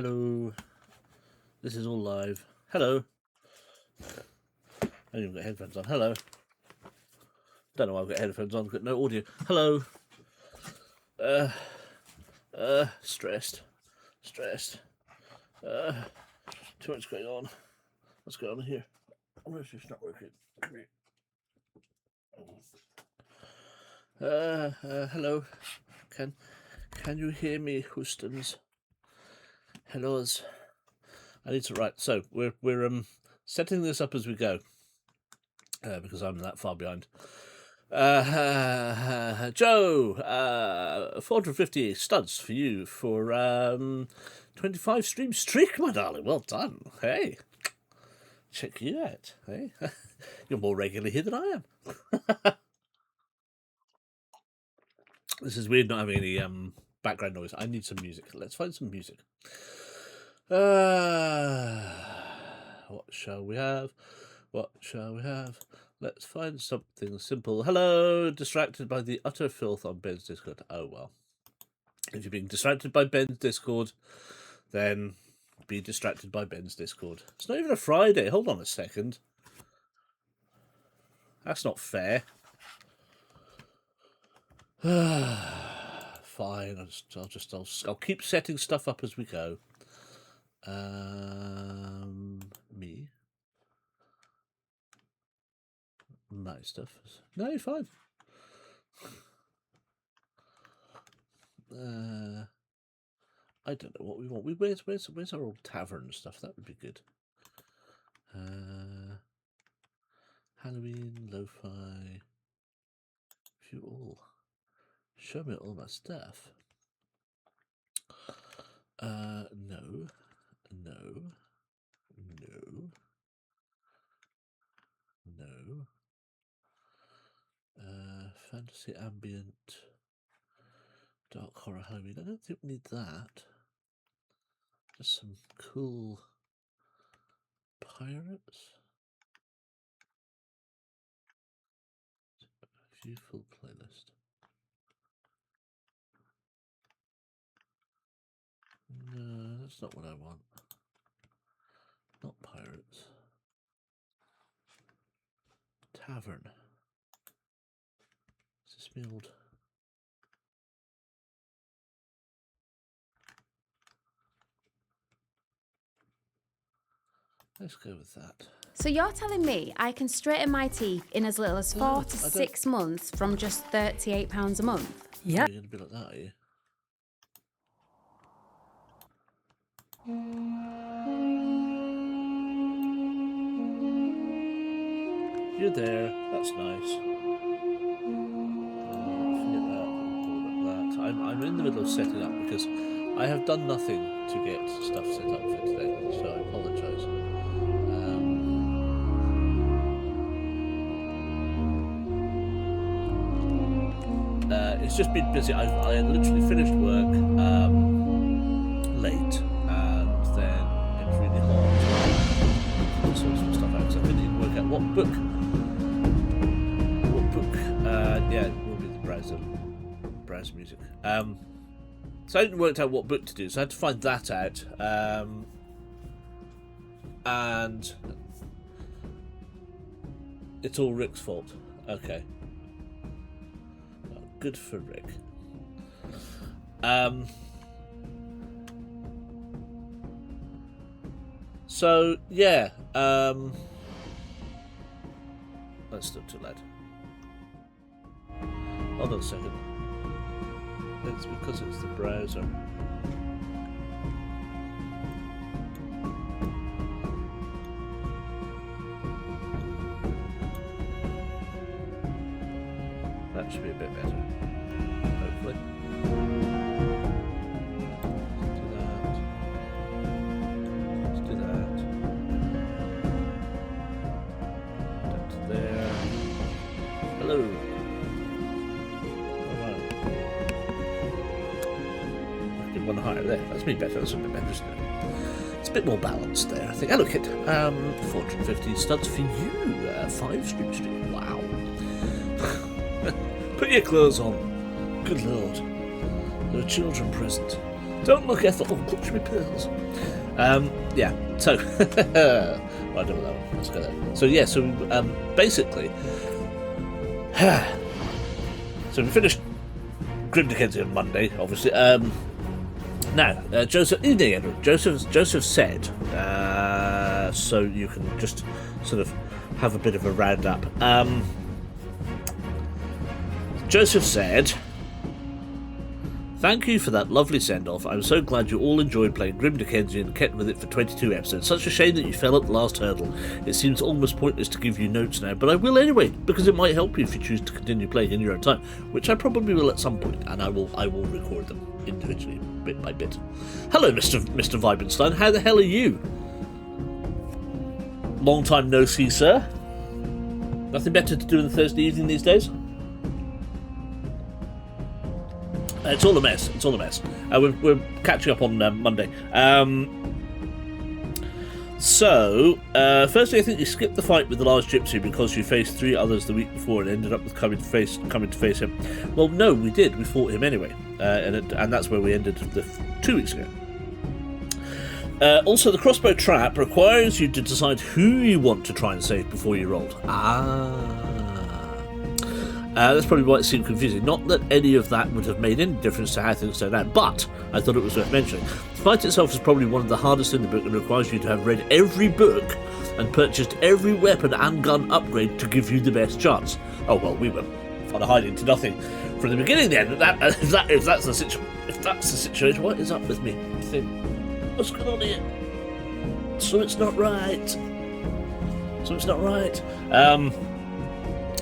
Hello. This is all live. Hello. I haven't even got headphones on. Hello. Don't know why I've got headphones on. I've got no audio. Hello. Stressed. Too much going on. What's going on here? I wonder if it's not working. Come here. Hello. Can you hear me, Houstons? Hellos. I need to write. So we're setting this up as we go because I'm that far behind. Joe, 450 studs for you for 25 stream streak, my darling. Well done. Hey, check you out. Hey, you're more regularly here than I am. This is weird not having any background noise. I need some music. Let's find some music. What shall we have? Let's find something simple. Hello, distracted by the utter filth on Ben's Discord. Oh, well. If you're being distracted by Ben's Discord, then be distracted by Ben's Discord. It's not even a Friday. Hold on a second. That's not fair. Fine. I'll keep setting stuff up as we go. Me. My stuff. No, you're fine. I don't know what we want. Where's our old tavern stuff? That would be good. Halloween, lo-fi. View all. Show me all my stuff. No. Fantasy ambient. Dark horror Halloween. I don't think we need that. Just some cool pirates. View full playlist. No, that's not what I want. Not pirates. Tavern. Is this me old? Let's go with that. So you're telling me I can straighten my teeth in as little as 4 to 6 months from just £38 a month? Yeah. You're going to be like that, are you? You're there. That's nice. Forget that. I'm in the middle of setting up because I have done nothing to get stuff set up for today, so I apologise. It's just been busy. I literally finished work late, and then it's really hard. All sorts of stuff out. So I couldn't even work out what book. Yeah, it will be the browser music. So I didn't work out what book to do, so I had to find that out. And it's all Rick's fault. Okay. Good for Rick. So yeah, that's still too loud. Hold on a second. It's because it's the browser. That should be a bit better. Hopefully. Let's do that. Down to there. Hello. One higher there. That's me better. That's a bit better, isn't it? It's a bit more balanced there, I think. Hello, Kit. 450 studs for you. 5 stream. Wow. Put your clothes on. Good lord. There are children present. Don't look, Ethel. Oh, clutch me pearls. Yeah, so... I don't know that one. Let's go there. So, yeah, so basically... so we finished Grim Dickensian on Monday, obviously. Now, Joseph said, so you can just sort of have a bit of a roundup. Joseph said, "Thank you for that lovely send-off. I'm so glad you all enjoyed playing Grim Dickensian and kept with it for 22 episodes. Such a shame that you fell at the last hurdle. It seems almost pointless to give you notes now, but I will anyway, because it might help you if you choose to continue playing in your own time, which I probably will at some point, and I will record them individually, bit by bit. Hello, Mr. Weibenstein. How the hell are you? Long time no see, sir. Nothing better to do on a Thursday evening these days?" It's all a mess. It's all a mess. We're catching up on Monday. Firstly, I think you skipped the fight with the large gypsy because you faced 3 others the week before and ended up with coming to face him. Well, no, we did. We fought him anyway, and that's where we ended 2 weeks ago. Also, the crossbow trap requires you to decide who you want to try and save before you rolled. That's probably why it seemed confusing. Not that any of that would have made any difference to how things turned out, but I thought it was worth mentioning. The fight itself is probably one of the hardest in the book and requires you to have read every book and purchased every weapon and gun upgrade to give you the best chance. Oh well, we were on a hiding to nothing from the beginning then. If that's the situation, what is up with me? What's going on here? So it's not right.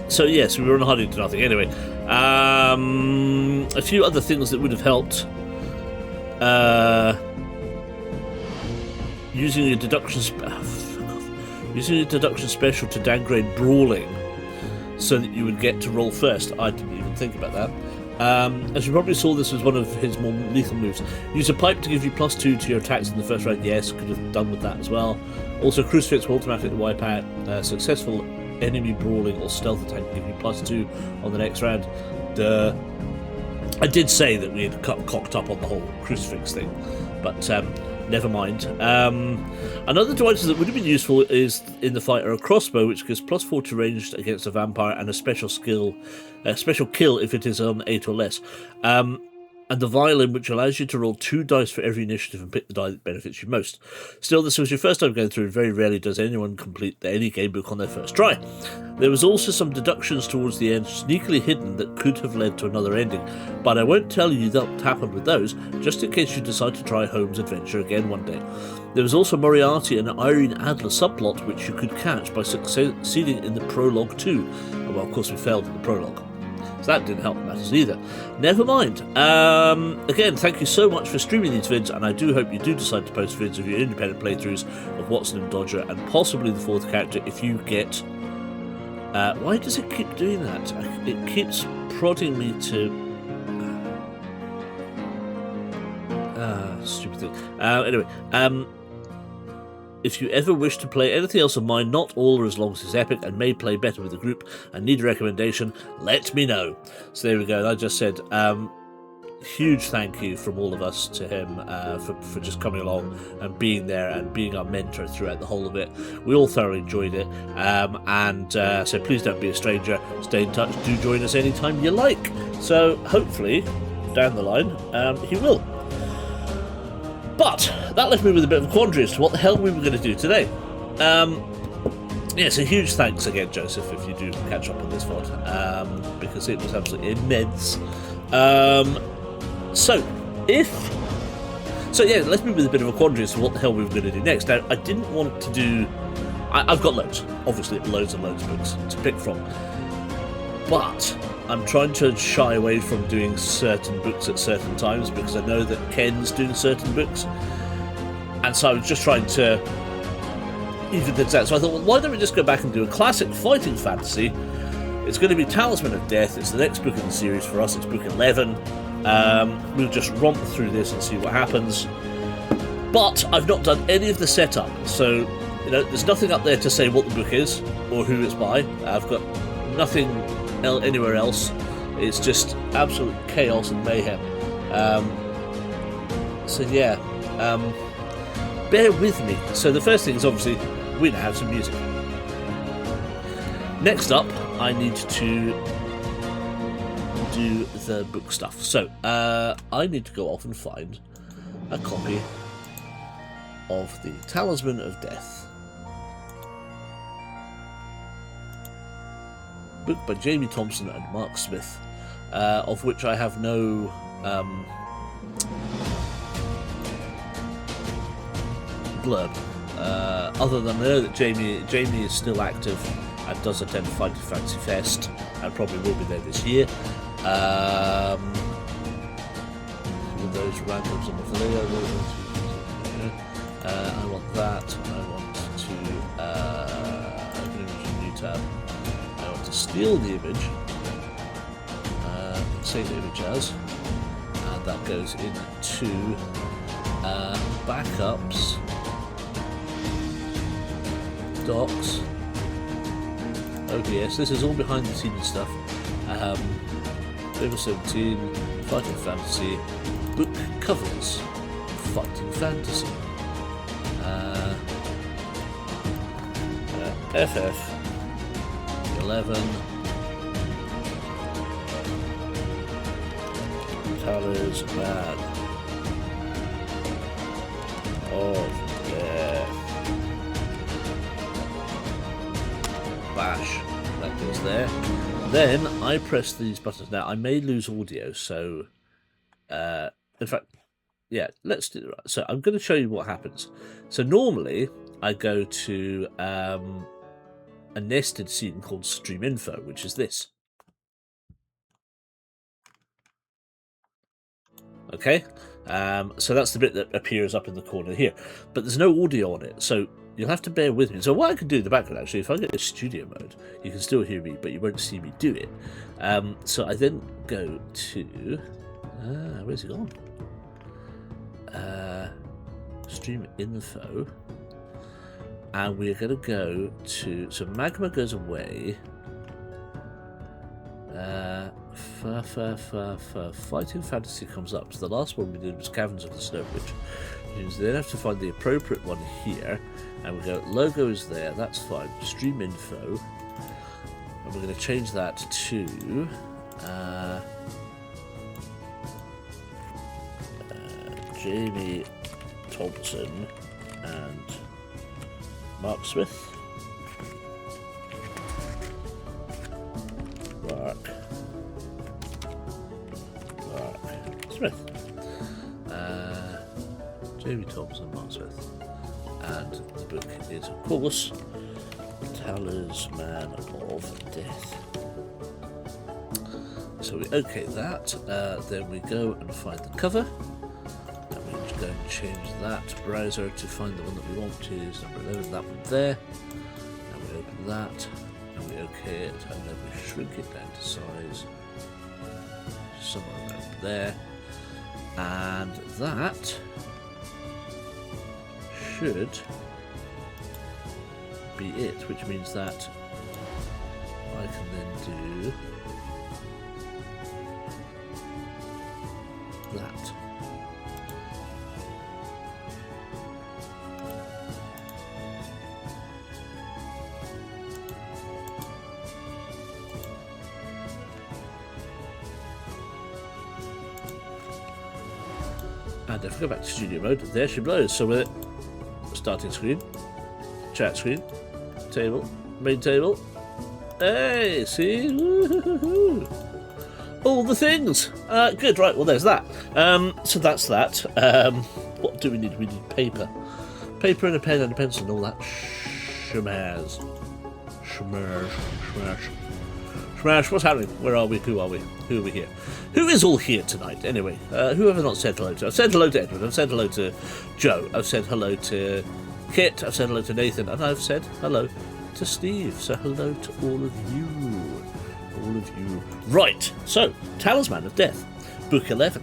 So yes, we were on hiding to nothing. Anyway, a few other things that would have helped. Using a deduction special to downgrade brawling, so that you would get to roll first. I didn't even think about that. As you probably saw, this was one of his more lethal moves. Use a pipe to give you +2 to your attacks in the first round. Yes, could have done with that as well. Also, crucifix will automatically wipe out successful enemy brawling or stealth attack to give you +2 on the next round. I did say that we had cocked up on the whole crucifix thing, but never mind. Another device that would have been useful is in the fight are a crossbow, which gives +4 to ranged against a vampire, and a special kill if it is on 8 or less. And the violin, which allows you to roll 2 dice for every initiative and pick the die that benefits you most. Still, this was your first time going through, and very rarely does anyone complete any gamebook on their first try. There was also some deductions towards the end, sneakily hidden, that could have led to another ending, but I won't tell you what happened with those, just in case you decide to try Holmes' adventure again one day. There was also Moriarty and Irene Adler subplot, which you could catch by succeeding in the prologue too. Well, of course we failed in the prologue, so that didn't help matters either. Never mind. Again, thank you so much for streaming these vids, and I do hope you do decide to post vids of your independent playthroughs of Watson and Dodger, and possibly the 4th character if you get... why does it keep doing that? It keeps prodding me to... stupid thing. Anyway, if you ever wish to play anything else of mine, not all are as long as it's epic and may play better with a group and need a recommendation, let me know. So there we go. And I just said huge thank you from all of us to him for just coming along and being there and being our mentor throughout the whole of it. We all thoroughly enjoyed it, so please don't be a stranger. Stay in touch. Do join us anytime you like. So hopefully down the line he will. But that left me with a bit of a quandary as to what the hell we were going to do today. So huge thanks again, Joseph, if you do catch up on this VOD, because it was absolutely immense. So it left me with a bit of a quandary as to what the hell we were going to do next. Now, I didn't want to do... I've got loads, obviously loads and loads of books to pick from, but I'm trying to shy away from doing certain books at certain times because I know that Ken's doing certain books, and so I was just trying to even things out. So I thought, well, why don't we just go back and do a classic fighting fantasy? It's going to be Talisman of Death. It's the next book in the series for us. It's book 11. We'll just romp through this and see what happens. But I've not done any of the setup, so there's nothing up there to say what the book is or who it's by. I've got nothing anywhere else. It's just absolute chaos and mayhem. So yeah, bear with me. So the first thing is obviously we now have some music. Next up, I need to do the book stuff. So I need to go off and find a copy of the Talisman of Death, book by Jamie Thompson and Mark Smith, of which I have no blurb, other than I know that Jamie is still active and does attend Fighting Fantasy Fest and probably will be there this year. With those randoms on the video, I want that. I want to open image in new tab. I want to steal the image, save the image as, and that goes into backups, docs, OBS. This is all behind the scenes stuff. Over 17, Fighting Fantasy, book covers, Fighting Fantasy, FF 11, Talisman of Death. Bash. That goes there. Then I press these buttons. Now I may lose audio, so in fact, yeah, let's do it. Right. So I'm going to show you what happens. So normally I go to a nested scene called Stream Info, which is this. Okay, so that's the bit that appears up in the corner here, but there's no audio on it, so you'll have to bear with me. So what I can do in the background, actually, if I get to studio mode, you can still hear me, but you won't see me do it. So I then go to where's it gone? Stream Info, and we're going to go to, so Magma goes away. Fighting Fantasy comes up. So the last one we did was Caverns of the Snow Witch. You then have to find the appropriate one here, and we go, logo is there, that's fine. Stream Info, and we're going to change that to Jamie Thompson and Mark Smith. Mark Smith. Jamie Thompson, Mark Smith. And the book is, of course, Talisman of Death. So we OK that, then we go and find the cover, and we just go and change that browser to find the one that we want, which is number 11, that one there, and we open that, and we OK it, and then we shrink it down to size, somewhere around there, and that should be it, which means that I can then do that. And if we go back to studio mode, there she blows. So with it, starting screen, chat screen, table, main table. Hey, see? Woo-hoo-hoo-hoo. All the things. Good, right, well there's that. So that's that. What do we need? We need paper. Paper and a pen and a pencil and all that shmaz. Shmash, what's happening? Where are we? Who are we? Who are we here? Who is all here tonight? Anyway, who have I not said hello to? I've said hello to Edward, I've said hello to Joe, I've said hello to Kit, I've said hello to Nathan, and I've said hello to Steve. So hello to all of you. All of you. Right, so, Talisman of Death, Book 11.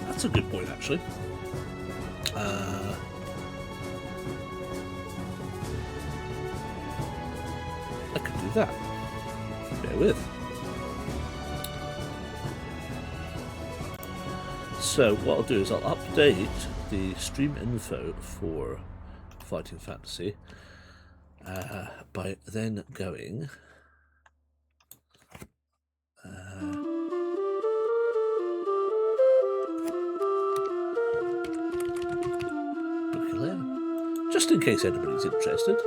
That's a good point, actually. I could do that. Bear with. So what I'll do is I'll update the stream info for Fighting Fantasy by then going book 11, just in case anybody's interested,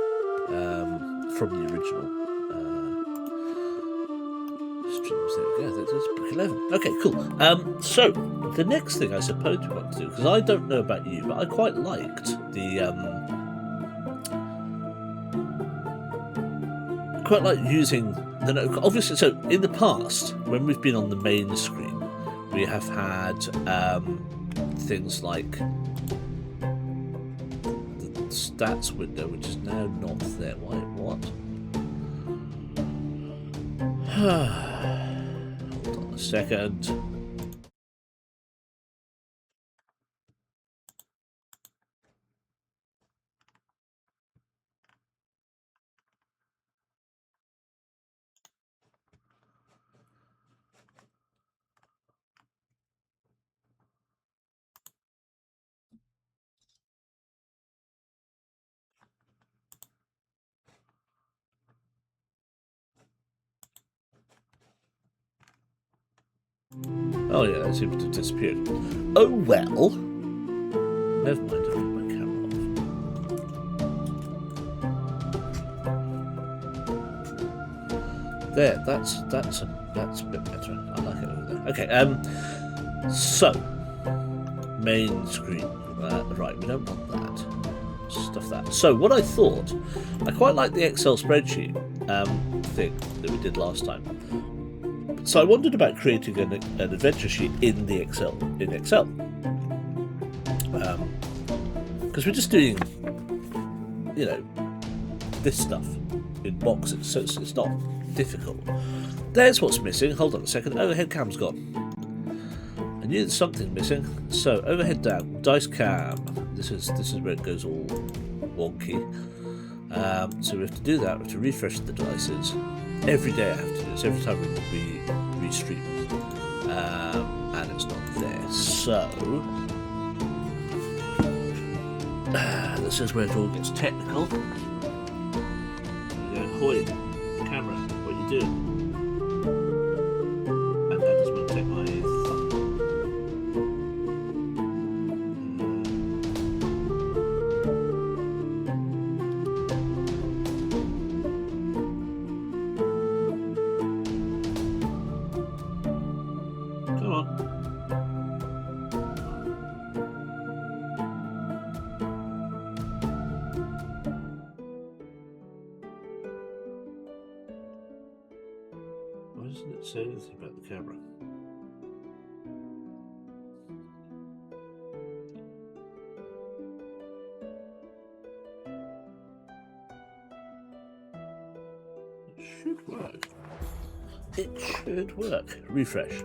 from the original streams. There we go, that's book 11. Okay, cool. So the next thing I suppose we want to do, because I don't know about you, but I quite liked using the note. Obviously, so in the past, when we've been on the main screen, we have had things like the stats window, which is now not there. Why? What? Hold on a second. Oh yeah, it seems to have disappeared. Oh well. Never mind, I'll put my camera off. There, that's a bit better. I like it over there. Okay, so main screen. Right, we don't want that. Stuff that. So what I thought, I quite like the Excel spreadsheet thing that we did last time. So I wondered about creating an adventure sheet in the Excel, because we're just doing, you know, this stuff in boxes, so it's not difficult. There's what's missing. Hold on a second. Overhead cam's gone. I knew there's something missing. So overhead down, dice cam. This is where it goes all wonky. So we have to do that. We have to refresh the dices. Every day I have to do this, every time we restream, and it's not there. So this is where it all gets technical. Hoy, camera, what are you doing? And that does not take my thumb. Come on. Why doesn't it say anything about the camera? It should work. It should work. Refresh.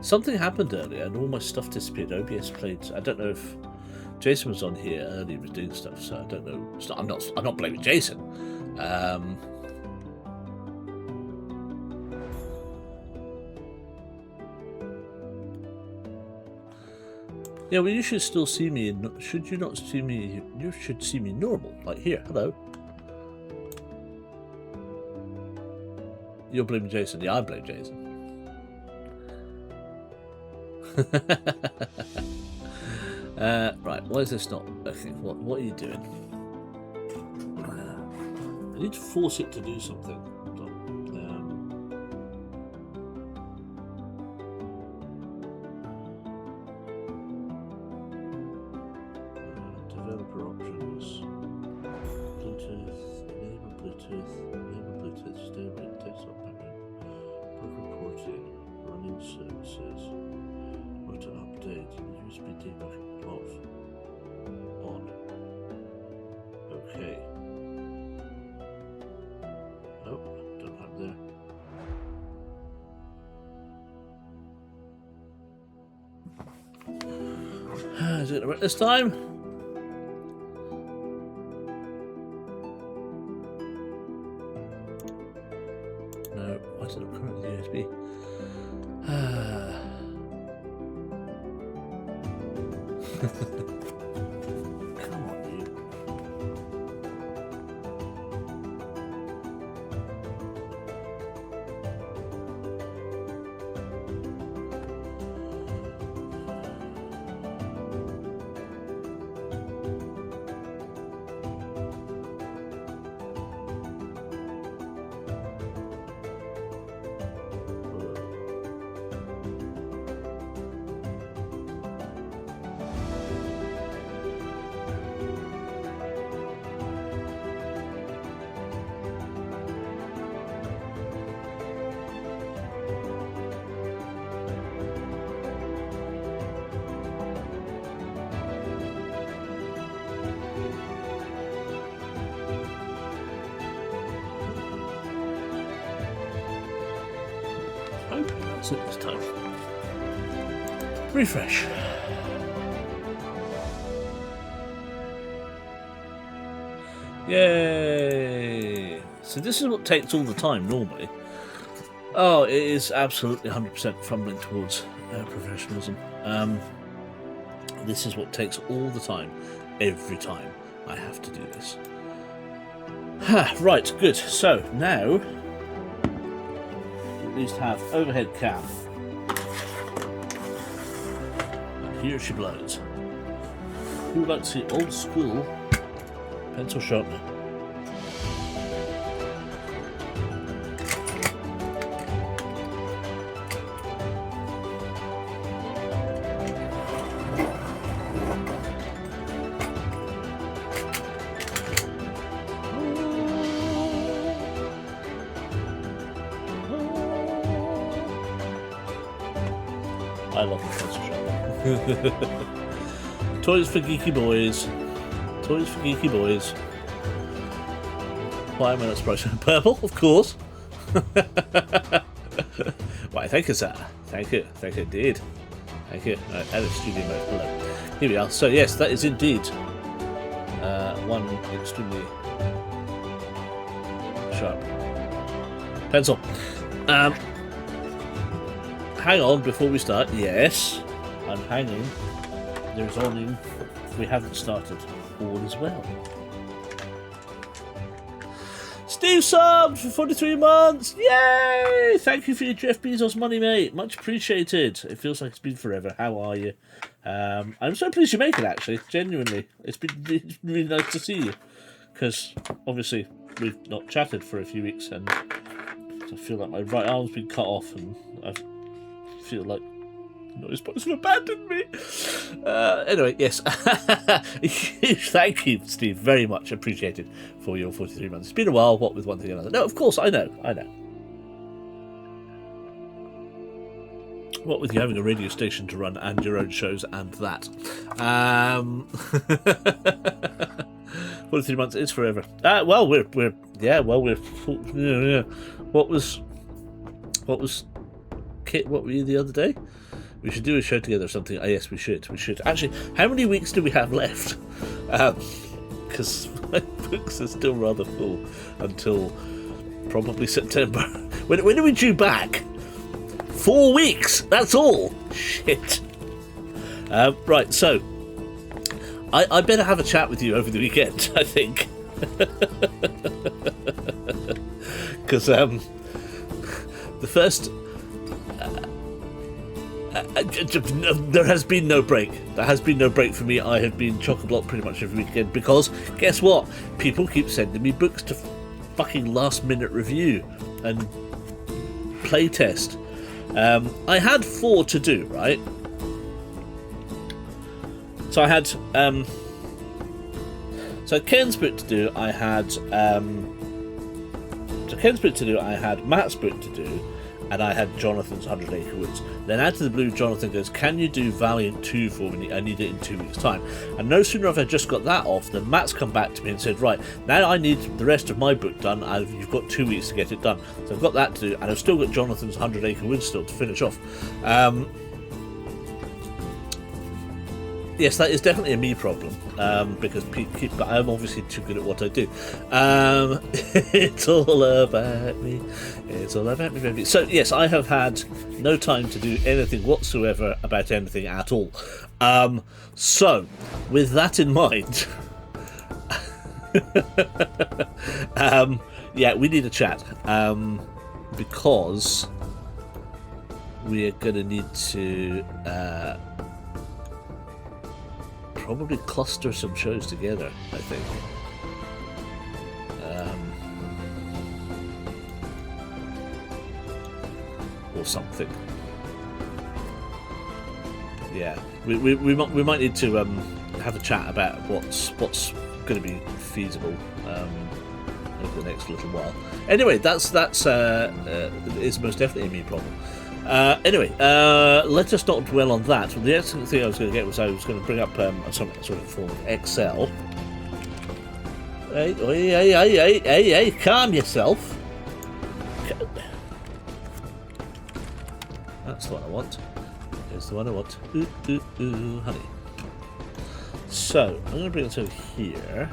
Something happened earlier and all my stuff disappeared. OBS played. I don't know if Jason was on here earlier, was doing stuff, so I don't know. I'm not blaming Jason. Yeah, well, you should still see me. Should you not see me? You should see me normal, like here. Hello. You're blaming Jason. Yeah, I blame Jason. Right, why is this not okay? What are you doing? I need to force it to do something. Hold on. Developer options. Bluetooth. Enable Bluetooth. Stay with desktop background. Book reporting. Running services. What to update? USB debug off. On. Okay. right this time. No, why did it connect the USB? Come on, you. That's it this time. Refresh. Yay! So this is what takes all the time normally. Oh, it is absolutely 100% fumbling towards professionalism. This is what takes all the time, every time I have to do this. Right, good. So now at least have overhead cam. And here she blows. Who would like to see old school pencil sharpener? I love the pencil sharpener. Toys for geeky boys. Toys for geeky boys. Why am I not surprised? Purple, of course. Why, thank you, sir. Thank you. Thank you indeed. Thank you. Edit studio mode below. Here we are. So, yes, that is indeed one extremely sharp pencil. Hang on before we start. Yes, I'm hanging. There's only. We haven't started. All is well. Steve subbed for 43 months. Yay! Thank you for your Jeff Bezos money, mate. Much appreciated. It feels like it's been forever. How are you? I'm so pleased you make it, actually. Genuinely. It's been really nice to see you. Because, obviously, we've not chatted for a few weeks, and I feel like my right arm's been cut off, and I feel like noise box have abandoned me. Anyway, yes. Thank you, Steve, very much appreciated for your 43 months. It's been a while, what with one thing and another. No, of course, I know. What with you having a radio station to run and your own shows and that. 43 months is forever. What were you the other day? We should do a show together or something. Yes, we should. Actually, how many weeks do we have left? Because my books are still rather full until probably September. When are we due back? 4 weeks. That's all. Shit. Right. So, I better have a chat with you over the weekend, I think. Because the first. There has been no break. There has been no break for me. I have been chock-a-block pretty much every weekend because, guess what? People keep sending me books to fucking last-minute review and playtest. I had 4 to do, right? So I had Ken's book to do. I had Matt's book to do. And I had Jonathan's 100 Acre Woods. Then out of the blue, Jonathan goes, "Can you do Valiant 2 for me? I need it in 2 weeks' time." And no sooner have I just got that off than Matt's come back to me and said, "Right, now I need the rest of my book done. You've got 2 weeks to get it done." So I've got that to do, and I've still got Jonathan's 100 Acre Woods still to finish off. Yes, that is definitely a me problem, because but I'm obviously too good at what I do. It's all about me. It's all about me, baby. So yes, I have had no time to do anything whatsoever about anything at all. So, with that in mind, yeah, we need a chat, because we are going to need to probably cluster some shows together, I think. Or something. Yeah, we might need to have a chat about what's going to be feasible over the next little while. Anyway, that's is most definitely a me problem. Anyway, let us not dwell on that. The next thing I was going to get was I was going to bring up some sort of form of Excel. Hey, calm yourself. That's the one I want. Here's the one I want. Ooh, honey. So, I'm going to bring this over here.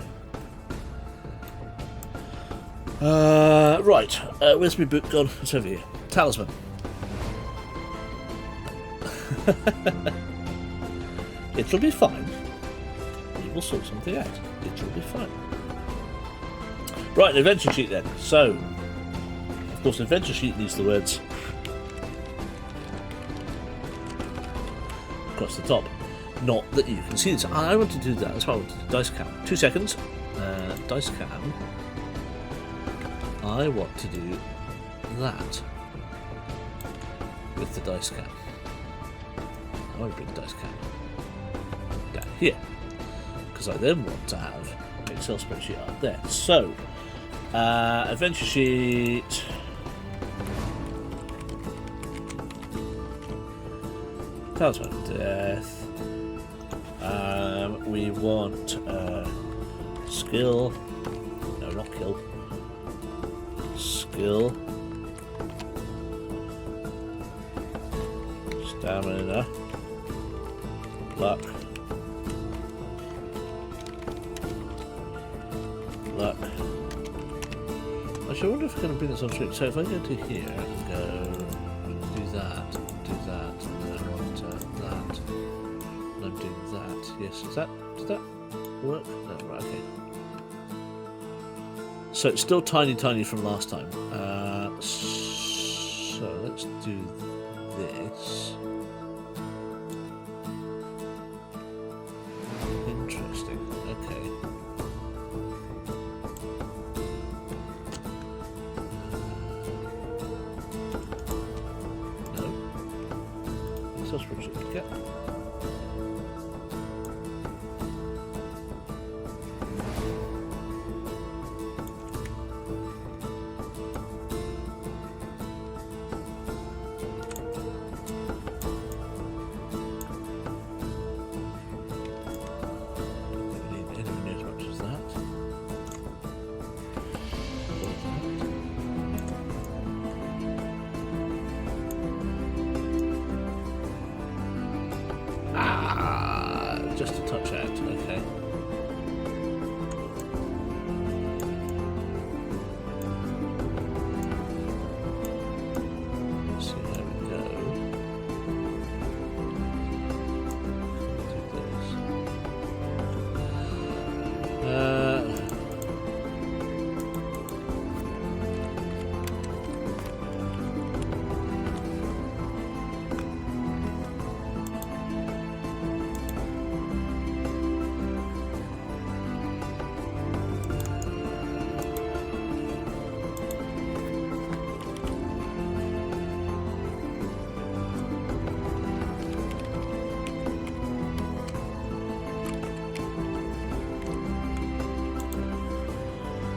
Right. Where's my book gone? It's over here. Talisman. It'll be fine. We will sort something out. It'll be fine. Right, an adventure sheet then. So, of course, an adventure sheet needs the words across the top. Not that you can see this. I want to do that. That's why I want to do dice cam. 2 seconds. Dice cam. I want to do that with the dice cam. I want to bring the dice cam down here, because I then want to have an Excel spreadsheet up there. So, adventure sheet. Talisman of Death. We want skill. No, not kill. Skill. Stamina. Luck. Luck. Actually, I wonder if I can bring this on screen. So if I go to here and go do that, and I want that, and I'm doing that. Yes, does that work? No, right, okay. So it's still tiny from last time. So let's do this. Interesting. Okay. No. Excel spreadsheet. Yeah. Just a touch out, okay. Let's see how we go.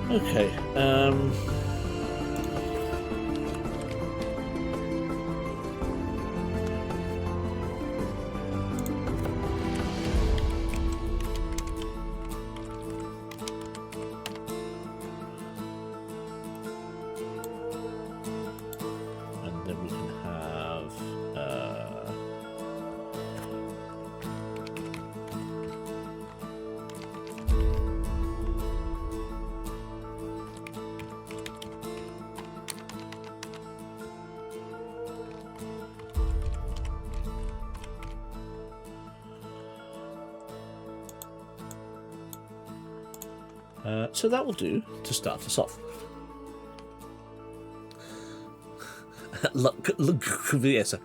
Okay, and then we can have So that will do to start us off. Look, yes.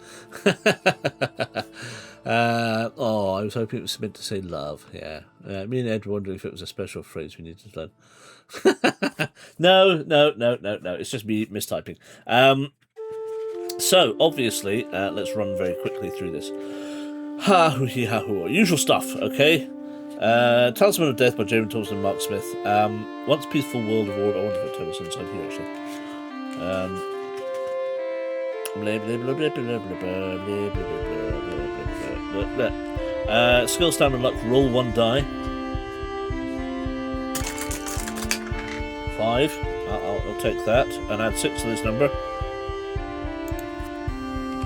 Oh, I was hoping it was meant to say love. Yeah, me and Ed were wondering if it was a special phrase we needed to learn. No. It's just me mistyping. So obviously, let's run very quickly through this. Usual stuff. Okay. Talisman of Death by Jamie Thompson and Mark Smith. Once Peaceful World of Order. I wonder if it tells us inside here actually. Skill, stamina, luck. Roll 1 die. 5. I'll take that and add 6 to this number.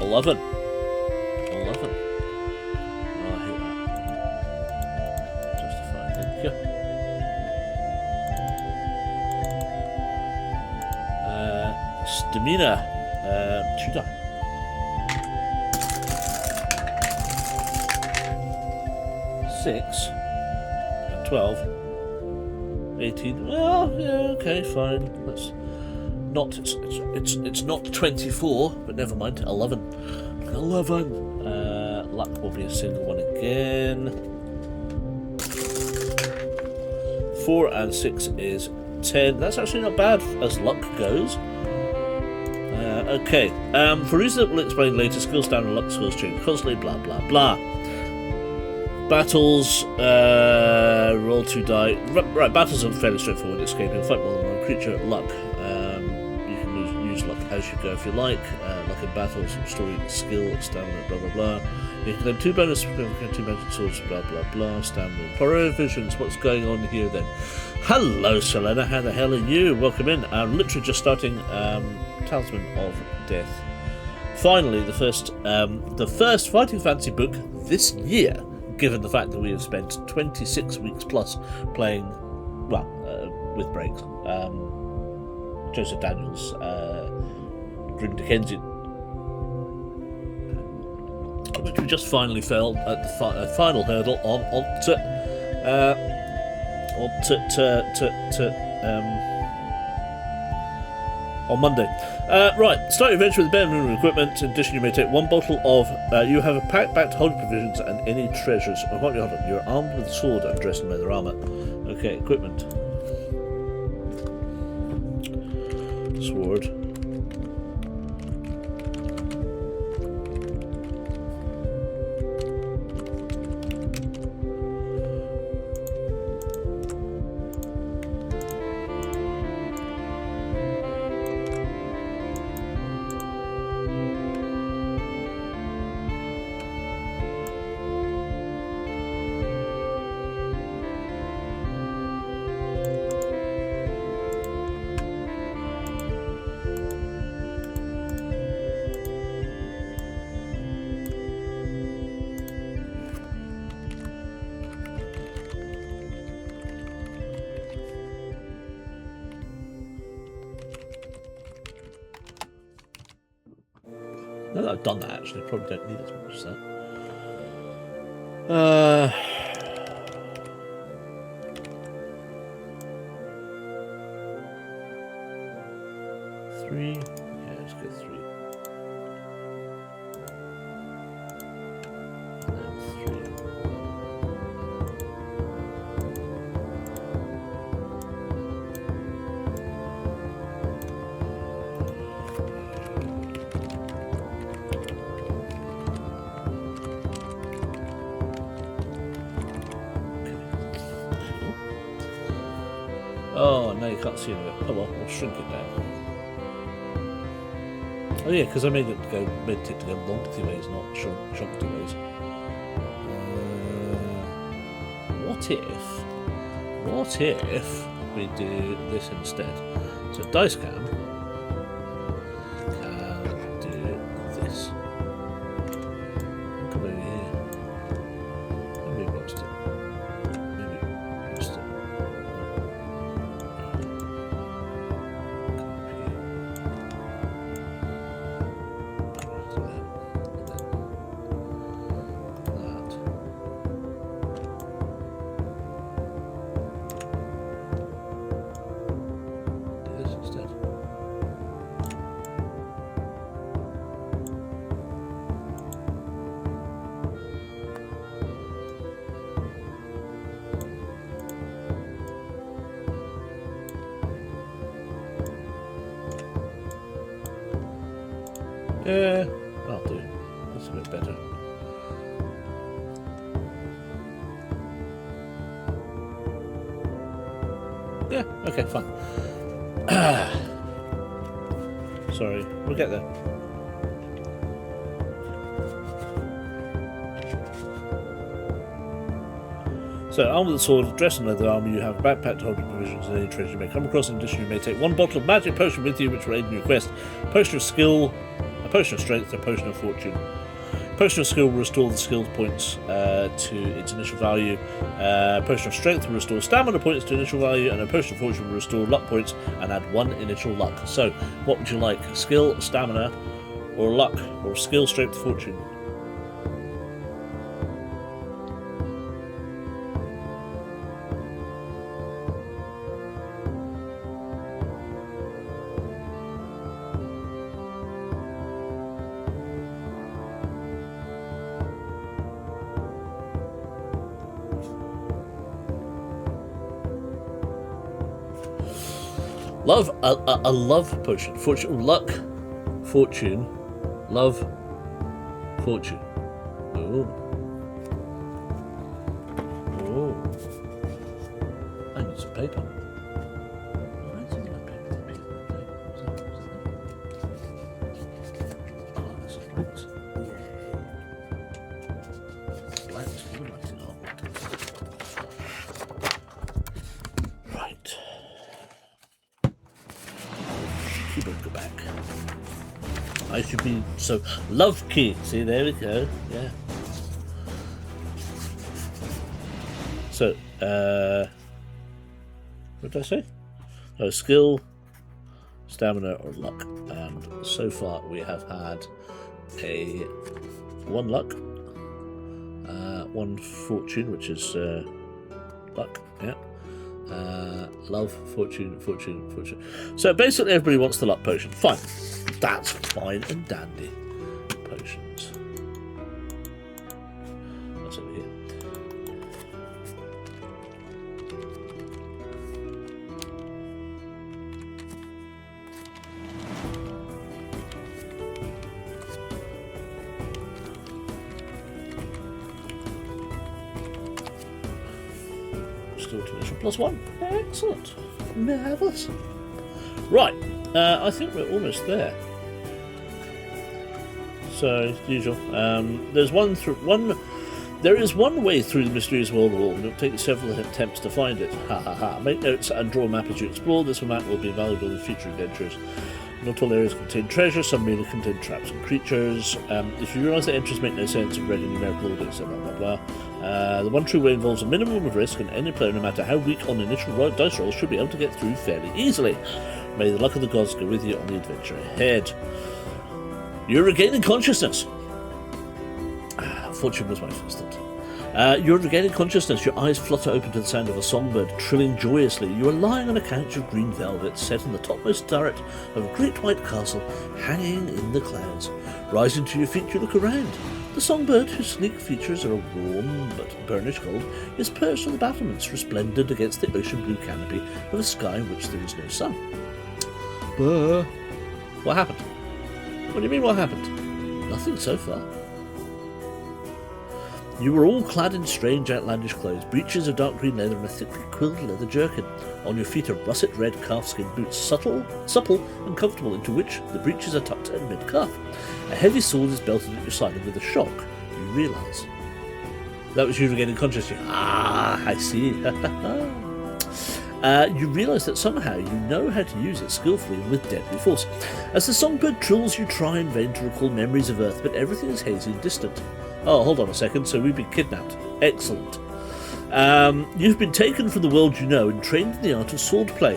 11. 11. Oh, I hate that. Justify. Thank you. Stamina. 2 die. 6. 12. 18. Well, yeah, okay, fine. That's not. It's not 24, but never mind. 11. 11. Luck will be a single one again. 4 and 6 is 10. That's actually not bad as luck goes. Okay. For reasons that we'll explain later, skills down and luck scores change constantly. Blah blah blah. Battles, roll 2 die. Right, battles are fairly straightforward. Escaping, fight more than one creature. Luck. You can use luck as you go if you like. Luck in battles, story, skill, stamina, blah blah blah. You can claim 2 bonus, 2 magic swords, blah blah blah. Stamina, provisions. What's going on here then? Hello, Selena. How the hell are you? Welcome in. I'm literally just starting Talisman of Death. Finally, the first Fighting Fantasy book this year. Given the fact that we have spent 26 weeks plus playing, well, with breaks, Joseph Daniels, Grim Dickensian, which we just finally failed at the final hurdle on Monday. Right, start your adventure with bare minimum equipment. In addition, you may take 1 bottle of. You have a pack back to hold provisions and any treasures. And what you hold, you're armed with a sword and dressed in leather armor. Okay, equipment. Sword. Now that I've done that, actually, I probably don't need as much as that. 3. Yeah, let's go 3. And then 3. Oh, now you can't see any of it. Oh well, we'll shrink it down. Oh yeah, because I made it to go lengthy ways, not shrunky ways. What if we do this instead? So dice cam can do this. Come over here. Maybe watched it. Yeah, I'll do. That's a bit better. Yeah, okay, fine. Sorry, we'll get there. So, armed with a sword, dressed in leather armour, you have a backpack to hold your provisions and any treasure you may come across. In addition, you may take one bottle of magic potion with you, which will aid in your quest. A potion of skill, a potion of strength, a potion of fortune. Potion of skill will restore the skill points to its initial value. Potion of strength will restore stamina points to initial value, and a potion of fortune will restore luck points and add 1 initial luck. So, what would you like? Skill, stamina, or luck, or skill, strength, fortune? Love, a love potion. Fortune, luck, fortune, love, fortune. Oh. Oh. I need some paper. Go back. I should be so love key. See, there we go. Yeah. So, what did I say? Oh, skill, stamina, or luck. And so far we have had a 1 luck, 1 fortune, which is luck. Yeah. Love, fortune, fortune, fortune. So basically everybody wants the luck potion. Fine. That's fine and dandy. Potions. That's over here. Still to initial +1. Excellent. Marvellous. Right. I think we're almost there. So, as usual, there's there is one way through the mysterious world of all, and it'll take you several attempts to find it. Ha ha ha. Make notes and draw a map as you explore. This map will be valuable in future adventures. Not all areas contain treasure, some merely contain traps and creatures. If you realise that entries make no sense and read in numerical order, so blah blah blah. The one true way involves a minimum of risk, and any player, no matter how weak on initial dice rolls, should be able to get through fairly easily. May the luck of the gods go with you on the adventure ahead. You're regaining consciousness. Fortune was my first thought. You're regaining consciousness. Your eyes flutter open to the sound of a songbird trilling joyously. You are lying on a couch of green velvet set in the topmost turret of a great white castle hanging in the clouds. Rising to your feet, you look around. The songbird, whose sleek features are a warm but burnished gold, is perched on the battlements, resplendent against the ocean blue canopy of a sky in which there is no sun. What happened? What do you mean, what happened? Nothing so far. You were all clad in strange, outlandish clothes, breeches of dark green leather and a thickly quilled leather jerkin. On your feet are russet red calfskin boots, supple and comfortable, into which the breeches are tucked at mid-calf. A heavy sword is belted at your side, and with a shock, you realise. That was you regaining consciousness. Ah, I see. You realise that somehow you know how to use it skillfully and with deadly force. As the songbird trills, you try in vain to recall memories of Earth, but everything is hazy and distant. Oh, hold on a second, so we've been kidnapped. Excellent. You've been taken from the world you know and trained in the art of swordplay.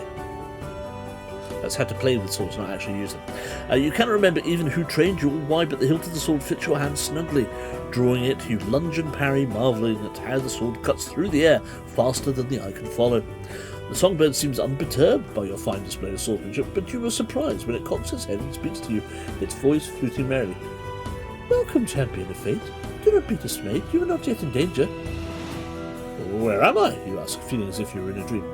That's how to play with swords, not actually use them. You cannot remember even who trained you or why, but the hilt of the sword fits your hand snugly. Drawing it, you lunge and parry, marvelling at how the sword cuts through the air faster than the eye can follow. The songbird seems unperturbed by your fine display of swordsmanship, but you are surprised when it cocks its head and speaks to you, its voice fluting merrily. Welcome, champion of fate. Do not be dismayed, you are not yet in danger. Where am I? You ask, feeling as if you were in a dream.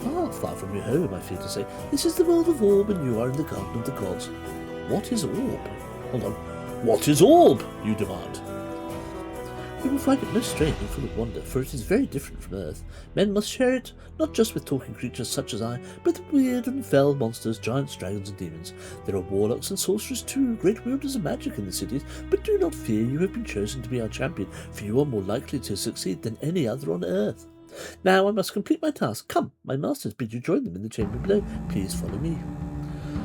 Far, far from your home, I fear to say. This is the world of Orb, and you are in the garden of the gods. What is Orb? Hold on. What is orb? You demand. You will find it most strange and full of wonder, for it is very different from Earth. Men must share it, not just with talking creatures such as I, but with weird and fell monsters, giants, dragons, and demons. There are warlocks and sorcerers too, great wielders of magic in the cities, but do not fear, you have been chosen to be our champion, for you are more likely to succeed than any other on Earth. Now I must complete my task. Come, my masters bid you join them in the chamber below. Please follow me.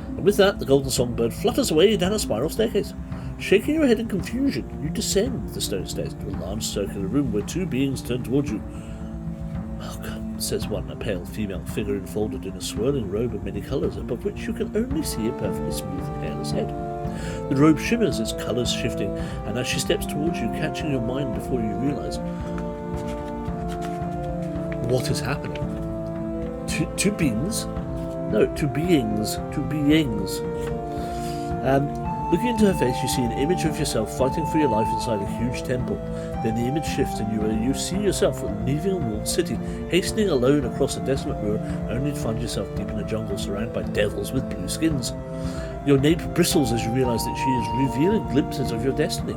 And with that, the golden songbird flutters away down a spiral staircase. Shaking your head in confusion, you descend the stone stairs to a large circular room where two beings turn towards you. Welcome, says one, a pale female figure enfolded in a swirling robe of many colours, above which you can only see a perfectly smooth, hairless head. The robe shimmers, its colours shifting, and as she steps towards you, catching your mind before you realise what is happening. Two beings? No, two beings. Two beings. Looking into her face, you see an image of yourself fighting for your life inside a huge temple. Then the image shifts and you see yourself leaving a walled city, hastening alone across a desolate moor, only to find yourself deep in a jungle surrounded by devils with blue skins. Your nape bristles as you realise that she is revealing glimpses of your destiny.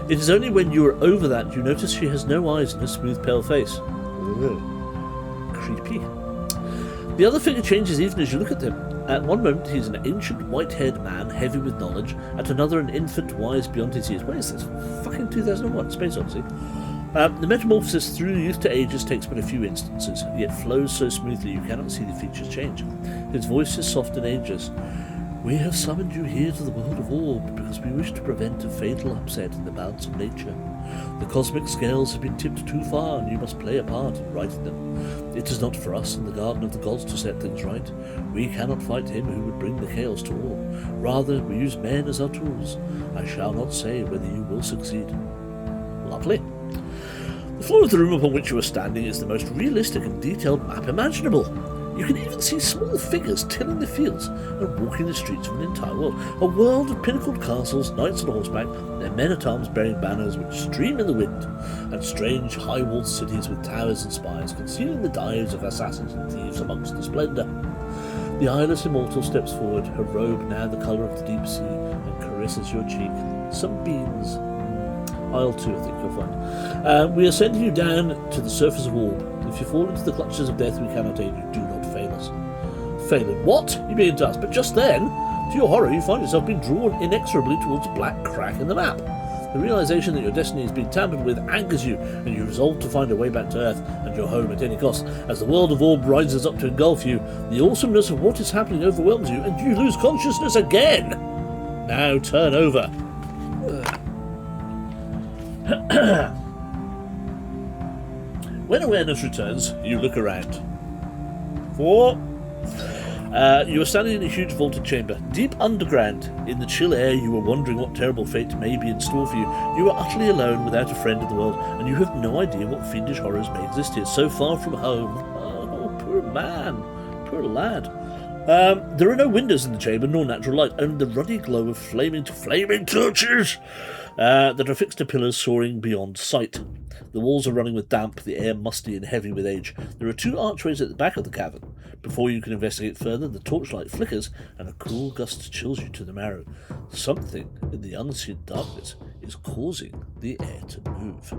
It is only when you are over that you notice she has no eyes in her smooth pale face. Creepy. The other figure changes even as you look at them. At one moment he is an ancient white-haired man, heavy with knowledge. At another an infant wise beyond his years. What is this? Fucking 2001 Space Odyssey. The metamorphosis through youth to ages takes but a few instances, yet flows so smoothly you cannot see the features change. His voice is soft and ageless. We have summoned you here to the world of Orb because we wish to prevent a fatal upset in the balance of nature. The cosmic scales have been tipped too far and you must play a part in righting them. It is not for us in the Garden of the Gods to set things right. We cannot fight him who would bring the chaos to all. Rather, we use men as our tools. I shall not say whether you will succeed. Lovely. The floor of the room upon which you are standing is the most realistic and detailed map imaginable. You can even see small figures tilling the fields and walking the streets of an entire world. A world of pinnacled castles, knights on horseback, their men-at-arms bearing banners which stream in the wind, and strange high-walled cities with towers and spires concealing the dives of assassins and thieves amongst the splendour. The eyeless immortal steps forward, her robe now the colour of the deep sea, and caresses your cheek. Some beans. Aisle 2, I think you'll find. We are sending you down to the surface of Orb. If you fall into the clutches of death, we cannot aid you. Do not fail us. Fail in what? You begin to ask. But just then, to your horror, you find yourself being drawn inexorably towards a black crack in the map. The realisation that your destiny is being tampered with angers you, and you resolve to find a way back to Earth and your home at any cost. As the world of Orb rises up to engulf you, the awesomeness of what is happening overwhelms you, and you lose consciousness again. Now turn over. When awareness returns, you look around. You are standing in a huge vaulted chamber, deep underground. In the chill air, you are wondering what terrible fate may be in store for you. You are utterly alone, without a friend in the world, and you have no idea what fiendish horrors may exist here, so far from home. Oh, poor man, poor lad. There are no windows in the chamber, nor natural light, only the ruddy glow of flaming torches that are fixed to pillars soaring beyond sight. The walls are running with damp, the air musty and heavy with age. There are two archways at the back of the cavern. Before you can investigate further, the torchlight flickers, and a cool gust chills you to the marrow. Something in the unseen darkness is causing the air to move.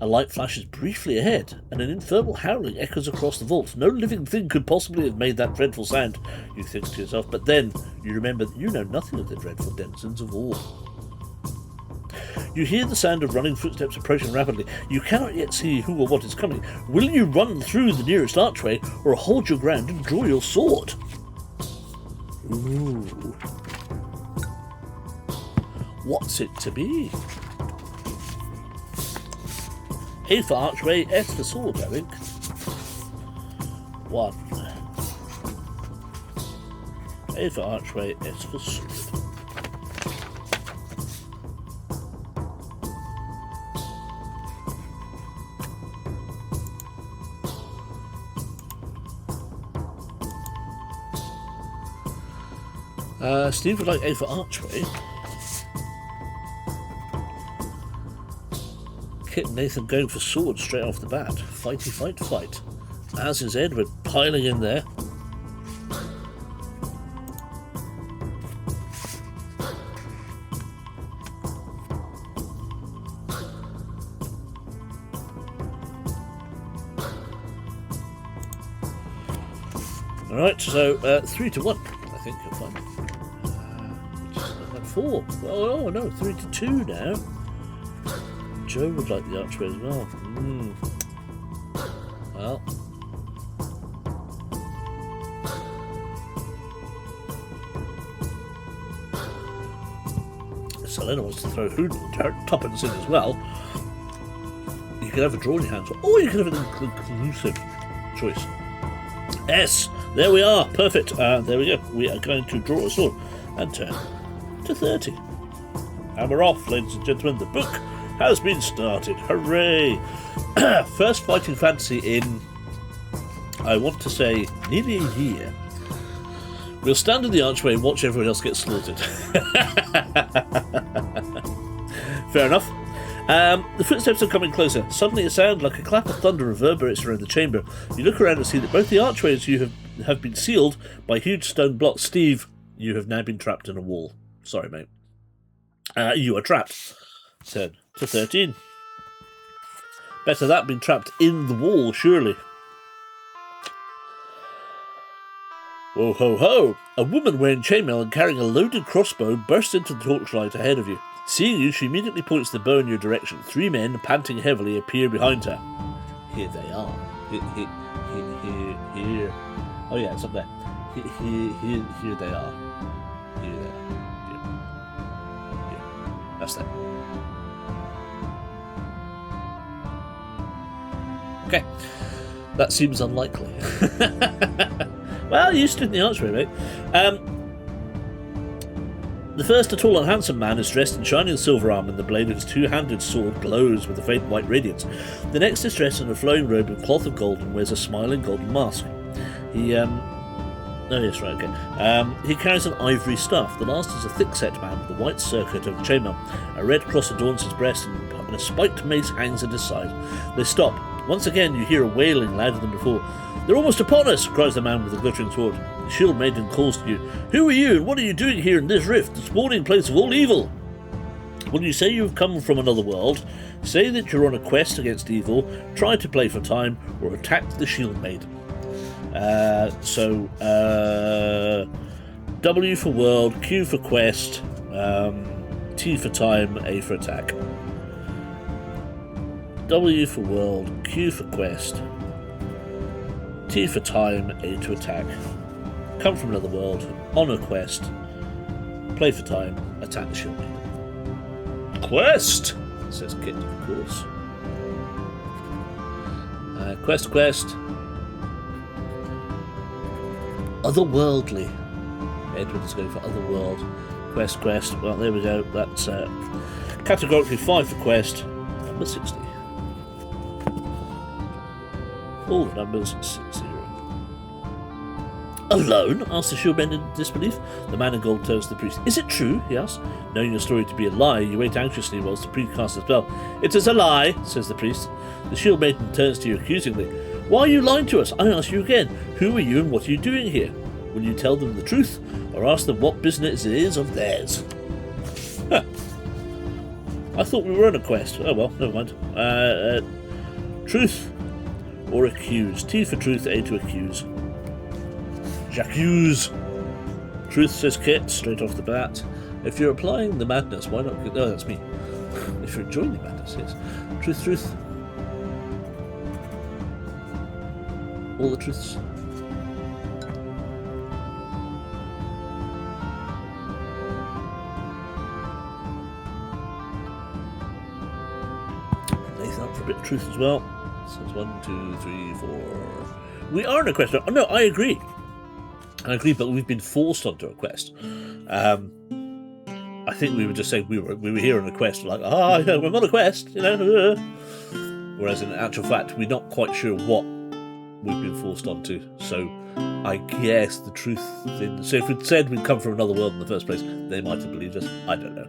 A light flashes briefly ahead, and an infernal howling echoes across the vault. No living thing could possibly have made that dreadful sound, you think to yourself, but then you remember that you know nothing of the dreadful denizens of Orb. You hear the sound of running footsteps approaching rapidly. You cannot yet see who or what is coming. Will you run through the nearest archway, or hold your ground and draw your sword? Ooh. What's it to be? A for archway, S for sword, I think. 1. A for archway, S for sword. Steve would like A for archway. Kit and Nathan going for sword straight off the bat. Fighty fight fight. As is Edward piling in there. Alright, so 3-1, I think you'll find. At 4. Oh no, 3-2 now. Joe would like the archway as well. Well. Selena wants to throw tuppence in as well. You could have a draw in your hands, or you could have an inclusive choice. Yes, there we are. Perfect. There we go. We are going to draw a sword and turn to 30. And we're off, ladies and gentlemen. The book has been started. Hooray! First fighting fantasy in, I want to say, nearly a year. We'll stand in the archway and watch everyone else get slaughtered. Fair enough. The footsteps are coming closer. Suddenly a sound like a clap of thunder reverberates around the chamber. You look around and see that both the archways you have been sealed by huge stone blocks. Steve, you have now been trapped in a wall. Sorry, mate. You are trapped. Turn to 13. Better that being trapped in the wall, surely. Whoa ho ho! A woman wearing chainmail and carrying a loaded crossbow bursts into the torchlight ahead of you. Seeing you, she immediately points the bow in your direction. 3 men, panting heavily, appear behind her. Here they are. Here. Oh yeah, it's up there. Here they are. Here. That's them. Okay. That seems unlikely. Well, you stood in the archway, mate. The first, a tall and handsome man, is dressed in shining silver armour, and the blade of his two-handed sword glows with a faint white radiance. The next is dressed in a flowing robe of cloth of gold and wears a smiling golden mask. He carries an ivory staff. The last is a thick-set man with a white circlet of chainmail. A red cross adorns his breast, and a spiked mace hangs at his side. They stop. Once again, you hear a wailing louder than before. "They're almost upon us!" cries the man with the glittering sword. The shield maiden calls to you. "Who are you, and what are you doing here in this rift, the spawning place of all evil?" When you say you have come from another world, say that you're on a quest against evil, try to play for time, or attack the shield maiden. W for world, Q for quest, T for time, A for attack. W for world, Q for quest, T for time, A to attack. Come from another world, on a quest, play for time, attack the shield maiden. Quest, says Kit, of course. Quest. Otherworldly. Edward is going for otherworld. Quest. Well, there we go. That's categorically 5 for quest. Number 60. All the numbers 60. Alone? Asked the shieldman in disbelief. The man in gold turns to the priest. Is it true? He asks. Knowing your story to be a lie, you wait anxiously whilst the priest casts a spell. It is a lie, says the priest. The shield maiden turns to you accusingly. Why are you lying to us? I ask you again. Who are you and what are you doing here? Will you tell them the truth, or ask them what business it is of theirs? Huh. I thought we were on a quest. Oh well, never mind. Truth or accuse. T for truth, A to accuse. J'accuse. Truth, says Kit, straight off the bat. If you're applying the madness, why not... Oh, that's me. If you're enjoying the madness, yes. Truth. All the truths. Nathan up for a bit of truth as well. So it's 1, 2, 3, 4. We are on a quest. Oh, no, I agree, but we've been forced onto a quest. I think we were just saying we were here on a quest, like, yeah, we're on a quest, you know. Whereas in actual fact, we're not quite sure what we've been forced onto. So I guess the truth thing. So if we'd said we'd come from another world in the first place, they might have believed us. I don't know.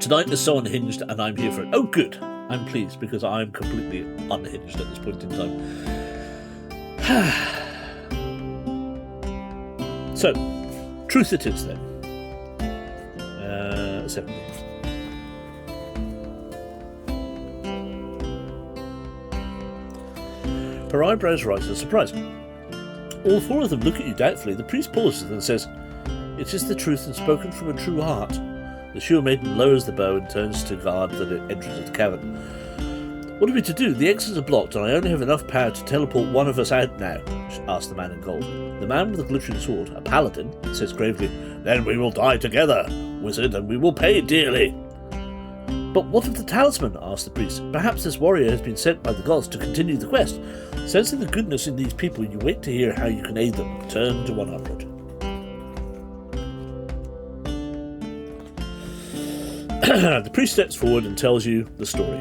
Tonight is so unhinged, and I'm here for it. Oh, good. I'm pleased because I'm completely unhinged at this point in time. So, truth it is then. 70. Her eyebrows rise in surprise. All four of them look at you doubtfully. The priest pauses and says, "It is the truth and spoken from a true heart." The shield maiden lowers the bow and turns to guard the entrance of the cavern. "What are we to do? The exits are blocked and I only have enough power to teleport one of us out now," asked the man in gold. The man with the glittering sword, a paladin, says gravely, "Then we will die together, wizard, and we will pay dearly." "But what of the talisman?" asked the priest. "Perhaps this warrior has been sent by the gods to continue the quest. Sensing the goodness in these people, you wait to hear how you can aid them. Turn to 100. The priest steps forward and tells you the story.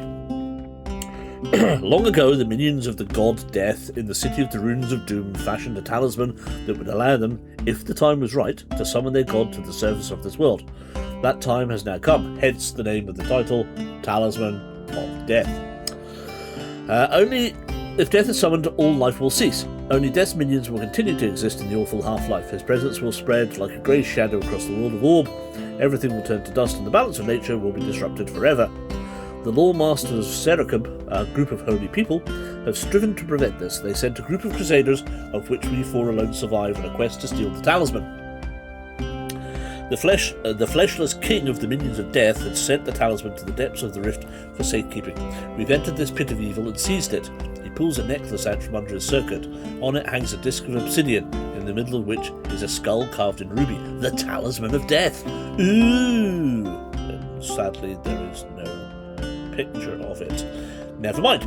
Long ago, the minions of the god Death in the city of the Runes of Doom fashioned a talisman that would allow them, if the time was right, to summon their god to the surface of this world. That time has now come, hence the name of the title, Talisman of Death. Only if Death is summoned, all life will cease. Only Death's minions will continue to exist in the awful half-life. His presence will spread like a grey shadow across the world of Orb. Everything will turn to dust and the balance of nature will be disrupted forever. The Law Masters of Seracub, a group of holy people, have striven to prevent this. They sent a group of crusaders, of which we four alone survive, on a quest to steal the talisman. The fleshless king of the minions of Death had sent the talisman to the depths of the rift for safekeeping. We've entered this pit of evil and seized it. He pulls a necklace out from under his circuit. On it hangs a disc of obsidian, in the middle of which is a skull carved in ruby. The Talisman of Death! Ooh! And sadly, there is no picture of it. Never mind.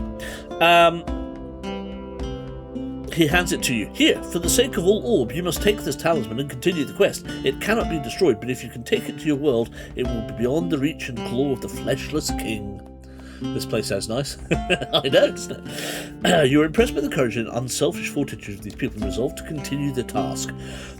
He hands it to you. "Here, for the sake of all Orb, you must take this talisman and continue the quest. It cannot be destroyed, but if you can take it to your world, it will be beyond the reach and claw of the fleshless king." This place sounds nice. I know, doesn't it? You're impressed with the courage and unselfish fortitude of these people and resolve to continue the task.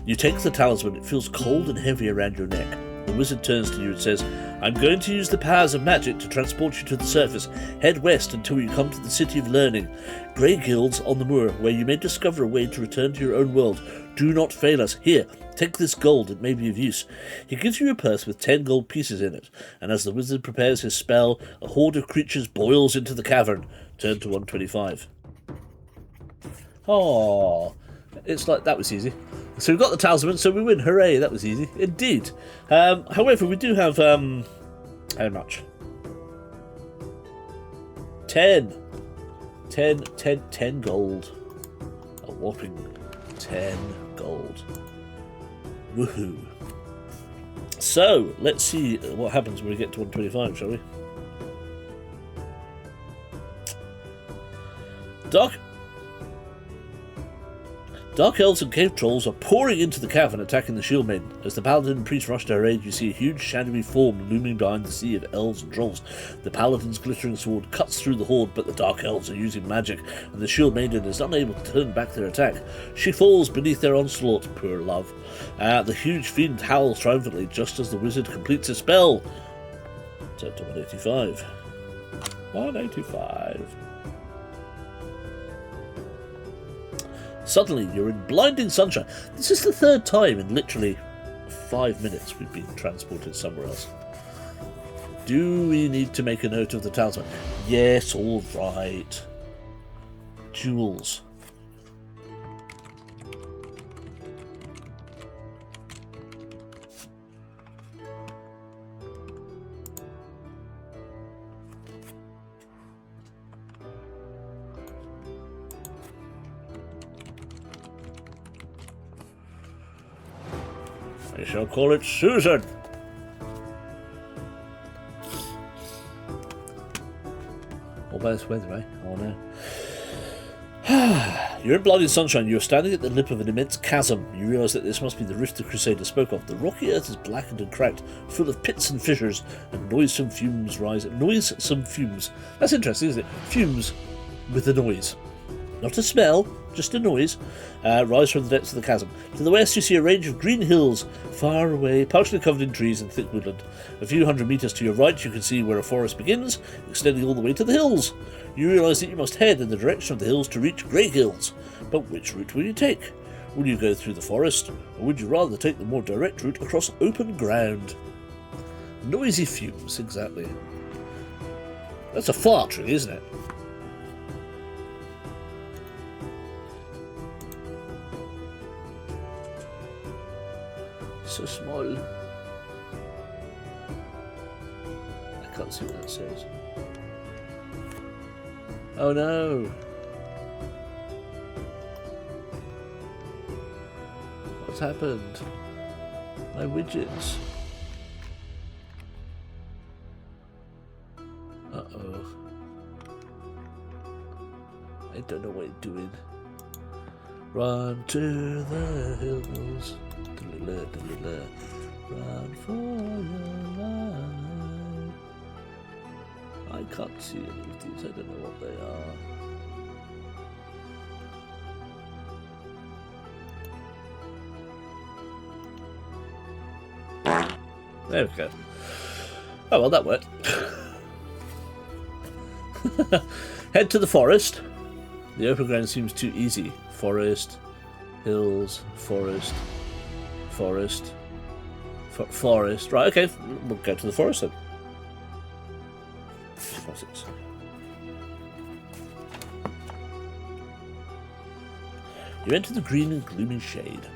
You take the talisman. It feels cold and heavy around your neck. The wizard turns to you and says, "I'm going to use the powers of magic to transport you to the surface. Head west until you come to the City of Learning. Grey Guilds on the moor, where you may discover a way to return to your own world. Do not fail us. Here, take this gold, it may be of use." He gives you a purse with 10 gold pieces in it, and as the wizard prepares his spell, a horde of creatures boils into the cavern. Turn to 125. Oh, it's like, that was easy. So we've got the talisman, so we win. Hooray, that was easy. Indeed. However, we do have, how much? 10 gold. A whopping 10 gold. Woohoo. So, let's see what happens when we get to 125, shall we? Dark elves and cave trolls are pouring into the cavern, attacking the shield maiden. As the paladin and priest rush to her aid, you see a huge shadowy form looming behind the sea of elves and trolls. The paladin's glittering sword cuts through the horde, but the dark elves are using magic, and the shield maiden is unable to turn back their attack. She falls beneath their onslaught, poor love. The huge fiend howls triumphantly just as the wizard completes his spell. Turn to 185. 185. Suddenly, you're in blinding sunshine. This is the third time in literally 5 minutes we've been transported somewhere else. Do we need to make a note of the talisman? Yes, all right. Jewels. I shall call it Susan. All by this weather, eh? Oh no. You're in blinding sunshine. You're standing at the lip of an immense chasm. You realise that this must be the rift the Crusader spoke of. The rocky earth is blackened and cracked, full of pits and fissures, and noisome fumes rise. Noisome fumes. That's interesting, isn't it? Fumes with a noise. Not a smell, just a noise, rise from the depths of the chasm. To the west you see a range of green hills, far away, partially covered in trees and thick woodland. A few hundred metres to your right you can see where a forest begins, extending all the way to the hills. You realise that you must head in the direction of the hills to reach Grey Guilds. But which route will you take? Will you go through the forest, or would you rather take the more direct route across open ground? Noisy fumes, exactly. That's a fart, really, isn't it? So small. I can't see what that says. Oh no! What's happened? My widgets. Uh-oh. I don't know what it's doing. Run to the hills. Run for your life. I can't see any of these. I don't know what they are. There we go. Oh well, that worked. Head to the forest. The open ground seems too easy. Forest, hills, forest, forest, forest. Right, okay, we'll go to the forest then. You enter the green and gloomy shade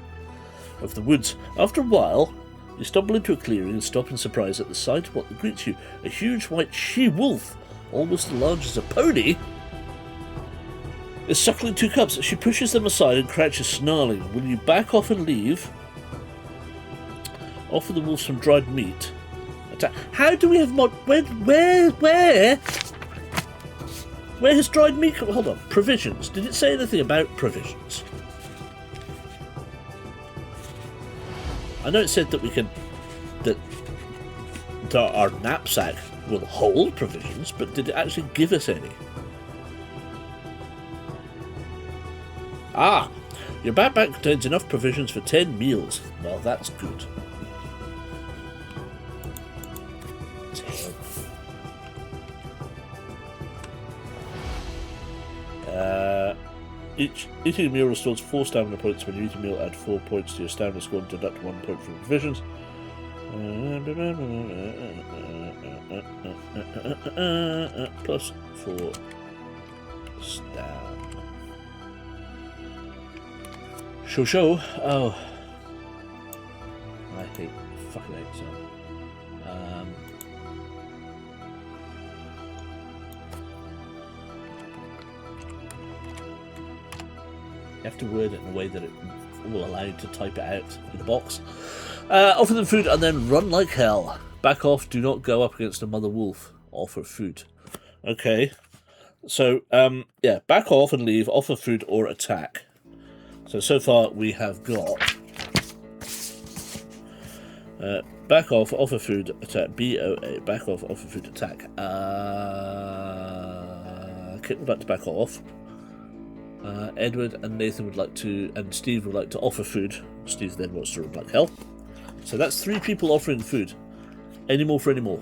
of the woods. After a while, you stumble into a clearing and stop in surprise at the sight of what greets you. A huge white she-wolf, almost as large as a pony, is suckling 2 cubs. She pushes them aside and crouches, snarling. Will you back off and leave? Offer the wolves some dried meat. Attack. How do we have mod? Where has dried meat come? Hold on. Provisions. Did it say anything about provisions? I know it said that we can, that our knapsack will hold provisions, but did it actually give us any? Ah, your backpack contains enough provisions for 10 meals. Well, that's good. 10. Eating a meal restores 4 stamina points. When you eat a meal, add 4 points to your stamina score and deduct 1 point from provisions. Plus 4 stamina. Show. Oh. I fucking hate so. You have to word it in a way that it will allow you to type it out in the box. Offer them food and then run like hell. Back off, do not go up against a mother wolf. Offer food. Okay. So, yeah, back off and leave, offer food or attack. So far we have got back off, offer food, attack, BOA, back off, offer food, attack. Okay, we'd like to back off. Edward and Nathan would like to, and Steve would like to offer food. Steve then wants to run like hell. So that's 3 people offering food. Any more for any more?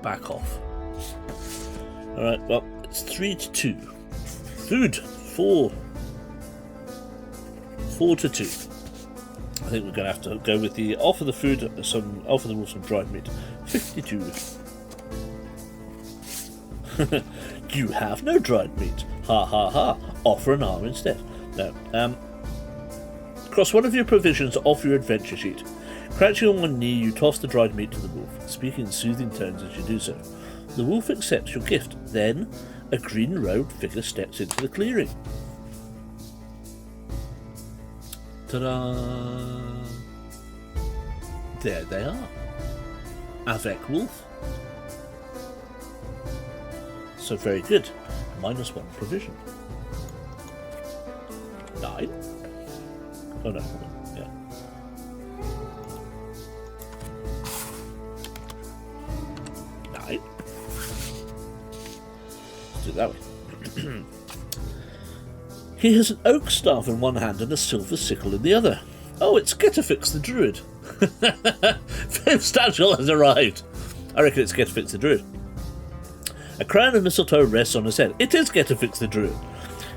Back off. Alright, well, it's 3-2. Food, 4 to 2. I think we're going to have to go with the offer the food, offer them some dried meat. 52. You have no dried meat. Ha ha ha. Offer an arm instead. No. Cross one of your provisions off your adventure sheet. Crouching on one knee, you toss the dried meat to the wolf, speaking in soothing tones as you do so. The wolf accepts your gift. Then, a green-robed figure steps into the clearing. Ta-da! There they are. Avec wolf. So very good. -1 provision. 9? Oh no, hold on. Yeah. Let's do it that way. He has an oak staff in one hand and a silver sickle in the other. Oh, it's Getafix the Druid. 5th Statue has arrived. I reckon it's Getafix the Druid. A crown of mistletoe rests on his head. It is Getafix the Druid.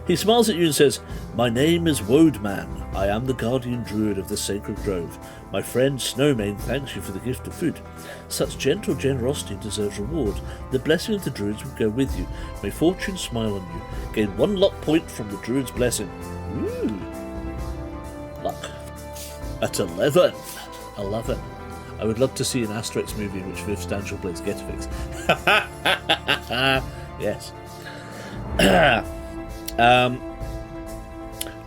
He smiles at you and says, "My name is Wodeman. I am the guardian druid of the sacred grove. My friend Snowmane thanks you for the gift of food. Such gentle generosity deserves reward. The blessing of the druids will go with you. May fortune smile on you. Gain 1 luck point from the druid's blessing." Ooh. Luck. At 11. 11. I would love to see an Asterix movie in which Viv Stanshall plays Getafix. Yes.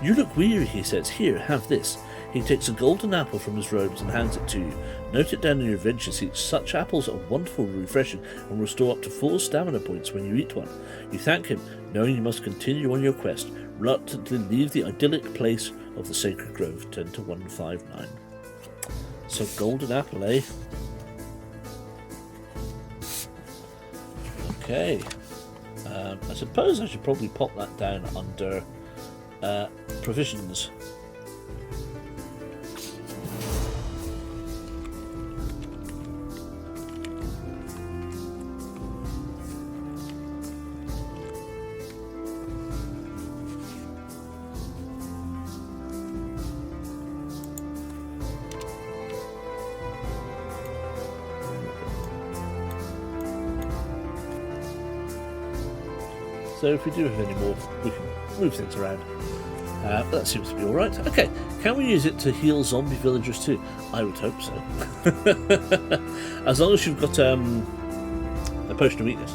"You look weary," he says. "Here, have this." He takes a golden apple from his robes and hands it to you. Note it down in your adventure sheet. Such apples are wonderful and refreshing and restore up to 4 stamina points when you eat one. You thank him, knowing you must continue on your quest. Reluctantly leave the idyllic place of the sacred grove. 10 to 159. So golden apple, eh? Okay. I suppose I should probably pop that down under provisions. So if we do have any more, we can move things around. That seems to be alright. Okay, can we use it to heal zombie villagers too? I would hope so. As long as you've got a potion of weakness.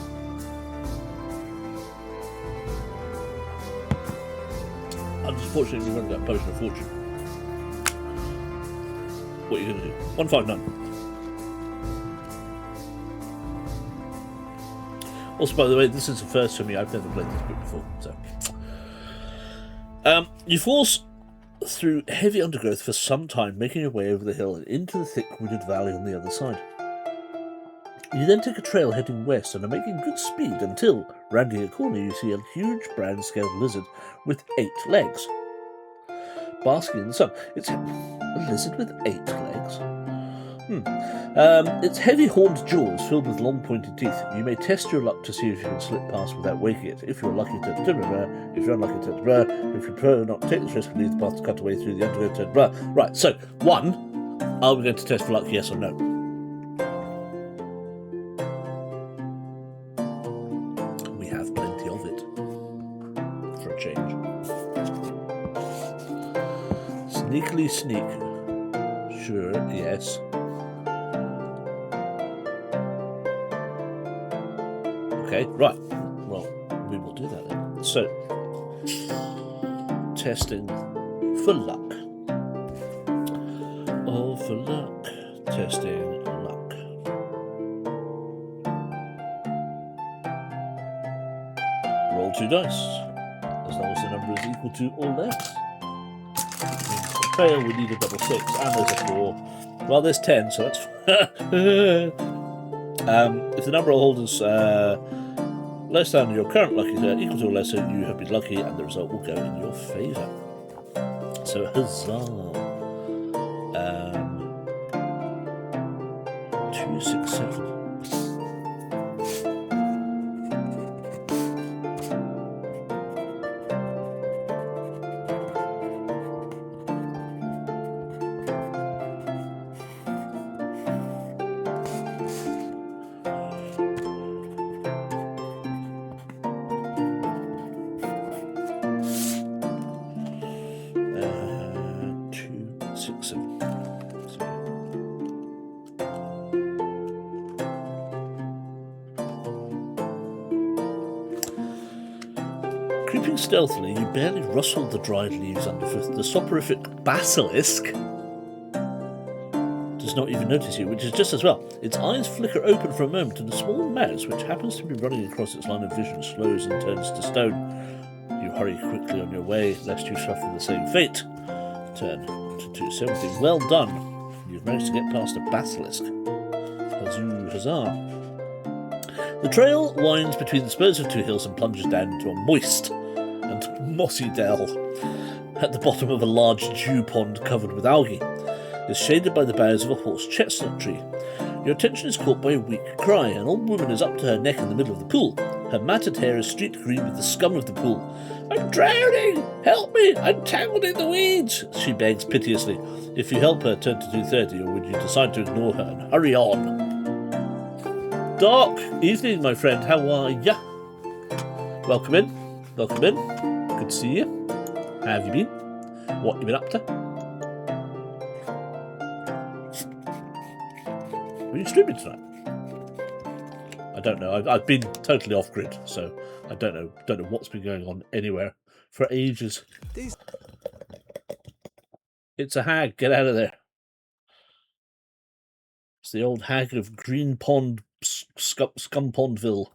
Unfortunately, we've only got a potion of fortune. What are you going to do? 159. Also, by the way, this is the first for me. I've never played this book before, so. You force through heavy undergrowth for some time, making your way over the hill and into the thick wooded valley on the other side. You then take a trail heading west and are making good speed until, rounding a corner, you see a huge brown-scaled lizard with 8 legs. Basking in the sun. It's a lizard with 8 legs. Its heavy horned jaws filled with long pointed teeth. You may test your luck to see if you can slip past without waking it. If you're lucky, to if you're unlucky, to if you prefer not to take this risk, leave the path to cut away through the undergrowth. Right, so 1, are we going to test for luck, yes or no? We have plenty of it. For a change. Sneakily sneak. Sure, yes. Okay, right. Well, we will do that then. So, testing for luck. Oh, for luck. Testing luck. Roll 2 dice. As long as the number is equal to or less. To fail, we need a double 6, and there's a 4. Well, there's 10, so that's... if the number of holders less than your current lucky equal to or less, you have been lucky, and the result will go in your favour. So huzzah! 2, 6, 7. Creeping stealthily, you barely rustle the dried leaves underfoot. The soporific basilisk does not even notice you, which is just as well. Its eyes flicker open for a moment, and a small mouse, which happens to be running across its line of vision, slows and turns to stone. You hurry quickly on your way, lest you suffer the same fate. Turn to 270. Well done. You've managed to get past a basilisk. Huzzah. The trail winds between the spurs of 2 hills and plunges down into a moist and mossy dell at the bottom of a large dew pond covered with algae. It's shaded by the boughs of a horse chestnut tree. Your attention is caught by a weak cry. An old woman is up to her neck in the middle of the pool. Her matted hair is streaked green with the scum of the pool. I'm drowning! Help me! I'm tangled in the weeds! She begs piteously. If you help her, turn to 230, or would you decide to ignore her and hurry on? Doc! Evening, my friend. How are ya? Welcome in. Welcome in. Good to see you. How have you been? What have you been up to? Are you streaming tonight? I don't know. I've been totally off grid, so I don't know what's been going on anywhere for ages. It's a hag. Get out of there. It's the old hag of Green Pond, Scum Pondville.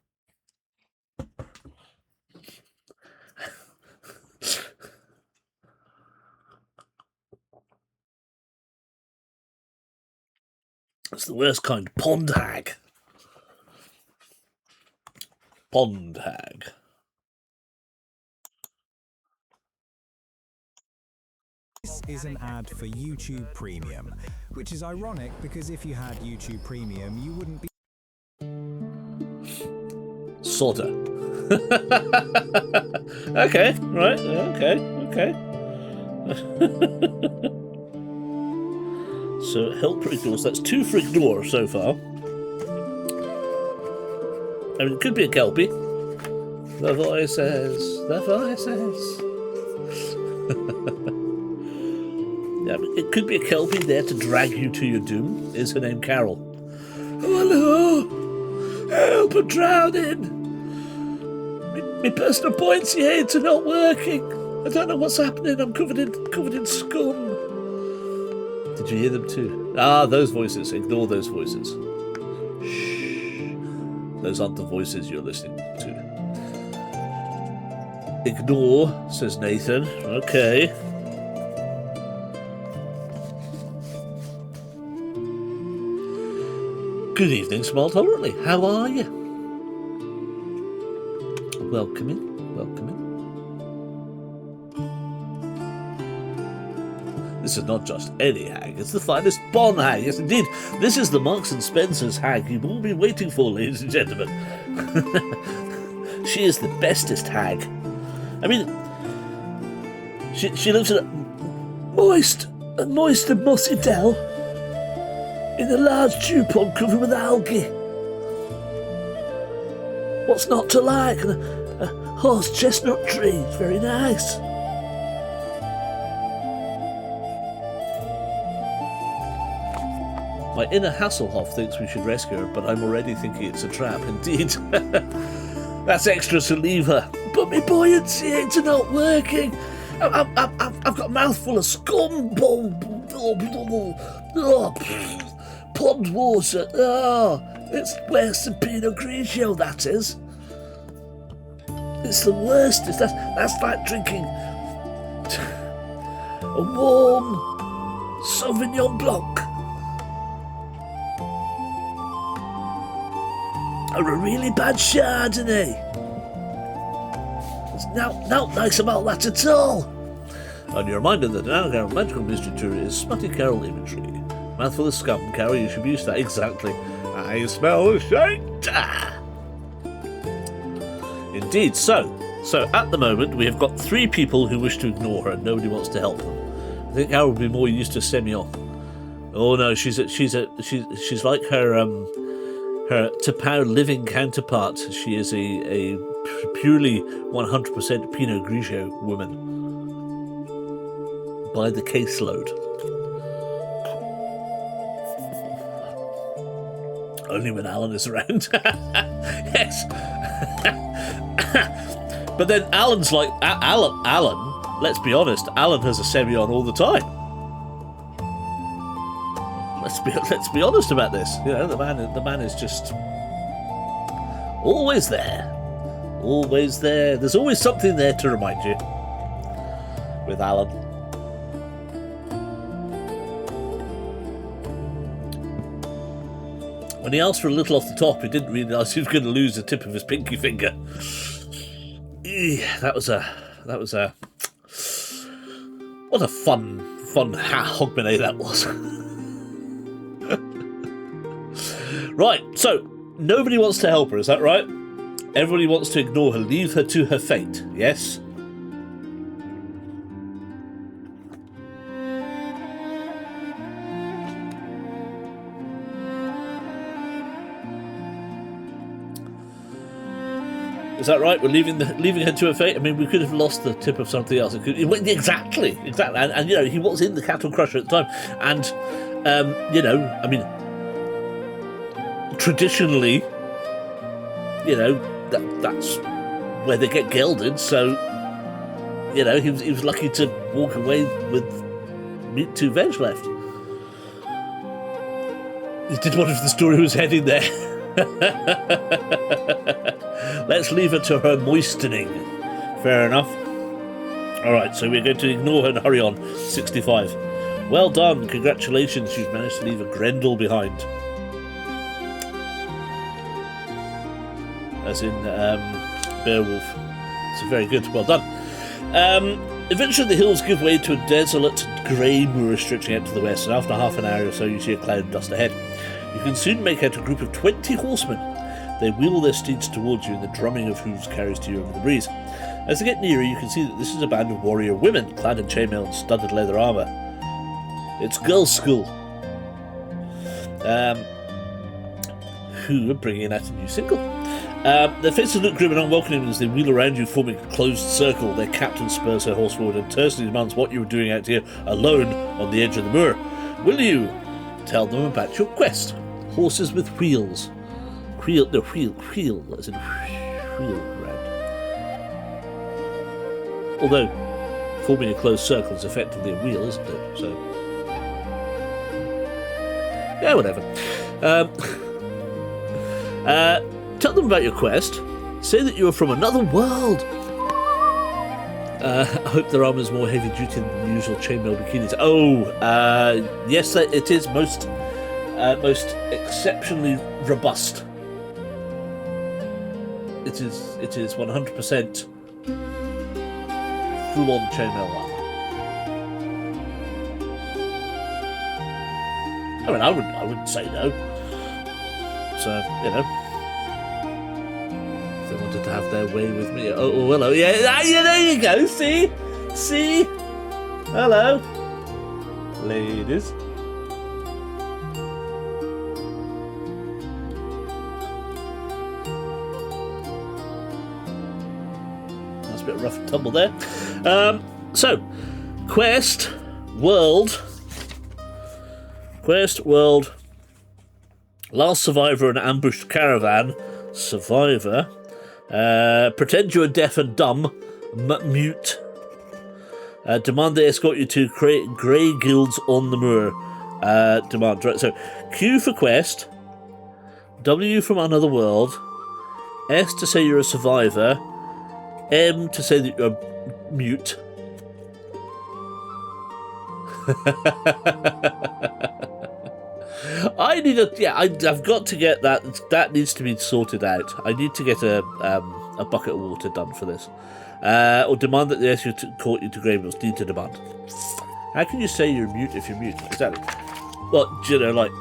It's the worst kind. Pond hag. Pond hag. This is an ad for YouTube Premium, which is ironic because if you had YouTube Premium, you wouldn't be... Sorta. Okay, right, okay. So, help for ignore. So that's 2 for ignore so far. I mean, it could be a Kelpie. The voices. Yeah, but it could be a Kelpie there to drag you to your doom. Is her name Carol? Oh, hello! Help, I'm drowning! My personal pointy aids are not working. I don't know what's happening. I'm covered in scum. Did you hear them too? Ah, those voices. Ignore those voices. Shh. Those aren't the voices you're listening to. Ignore, says Nathan. Okay. Good evening, Smile Tolerantly. How are you? Welcome in. This is not just any hag, it's the finest Bon hag. Yes, indeed. This is the Marks and Spencer's hag you've all been waiting for, ladies and gentlemen. She is the bestest hag. I mean, she lives in a moist and mossy dell in a large dew pond covered with algae. What's not to like? A horse chestnut tree. It's very nice. My inner Hasselhoff thinks we should rescue her, but I'm already thinking it's a trap. Indeed. That's extra to leave her. But my buoyancy aids are not working. I've got a mouthful of scum. Pond water. Oh, it's worse than Pinot Grigio, that is. It's the worst. That's like drinking a warm Sauvignon Blanc. Or a really bad Chardonnay. It's not nice about that at all. And you're reminded that an anagram magical mystery tour is Smutty Carol imagery. Mouthful of scum, Carol, you should be used to that. Exactly. I smell the shite. Indeed, so at the moment we have got 3 people who wish to ignore her and nobody wants to help them. I think Carol would be more used to Semyon. Oh no, she's like her Tapau living counterpart. She is a purely 100% Pinot Grigio woman. By the caseload. Only when Alan is around. Yes. But then Alan's like Alan, let's be honest, Alan has a Semyon all the time. Let's be honest about this. You know, the man is just always there. Always there. There's always something there to remind you. With Alan. When he asked for a little off the top, he didn't realise he was going to lose the tip of his pinky finger. That was a what a fun hogmanay that was. Right, so nobody wants to help her, is that right? Everybody wants to ignore her, leave her to her fate, yes? Is that right? We're leaving her to her fate. I mean, we could have lost the tip of something else. Exactly. And you know, he was in the cattle crusher at the time, and you know, I mean, traditionally, you know, that's where they get gelded. So, you know, he was lucky to walk away with 2 veg left. He did wonder if the story was heading there. Let's leave her to her moistening. Fair enough. Alright, so we're going to ignore her and hurry on. 65. Well done. Congratulations. You've managed to leave a Grendel behind. As in Beowulf. So very good. Well done. Eventually the hills give way to a desolate grey moor stretching out to the west, and after half an hour or so you see a cloud of dust ahead. You can soon make out a group of 20 horsemen. They wheel their steeds towards you, and the drumming of hooves carries to you over the breeze. As they get nearer, you can see that this is a band of warrior women, clad in chainmail and studded leather armour. It's girls' school. Who are bringing out a new single. Their faces look grim and unwelcoming as they wheel around you, forming a closed circle. Their captain spurs her horse forward and tersely demands what you were doing out here alone on the edge of the moor. Will you tell them about your quest? Horses with wheels. Wheel, as in wheel round. Although, forming a closed circle is effectively a wheel, isn't it? So, yeah, whatever. Tell them about your quest. Say that you are from another world. I hope their armour is more heavy duty than the usual chainmail bikinis. Oh, yes, it is most exceptionally robust. It is 100% full-on chainmail armour. I mean, I wouldn't say no. So, you know, if they wanted to have their way with me. Oh, hello, yeah, there you go. See, hello, ladies. A bit rough and tumble there. So, quest world. Last survivor in ambushed caravan. Survivor. Pretend you are deaf and dumb. Mute. Demand they escort you to grey guilds on the moor. Demand. Right. So, Q for quest. W from another world. S to say you're a survivor. M to say that you're mute. I've got to get that. That needs to be sorted out. I need to get a bucket of water done for this. Or demand that they escort you to Gravenels. Need to demand. How can you say you're mute if you're mute? Exactly. Well, you know, like.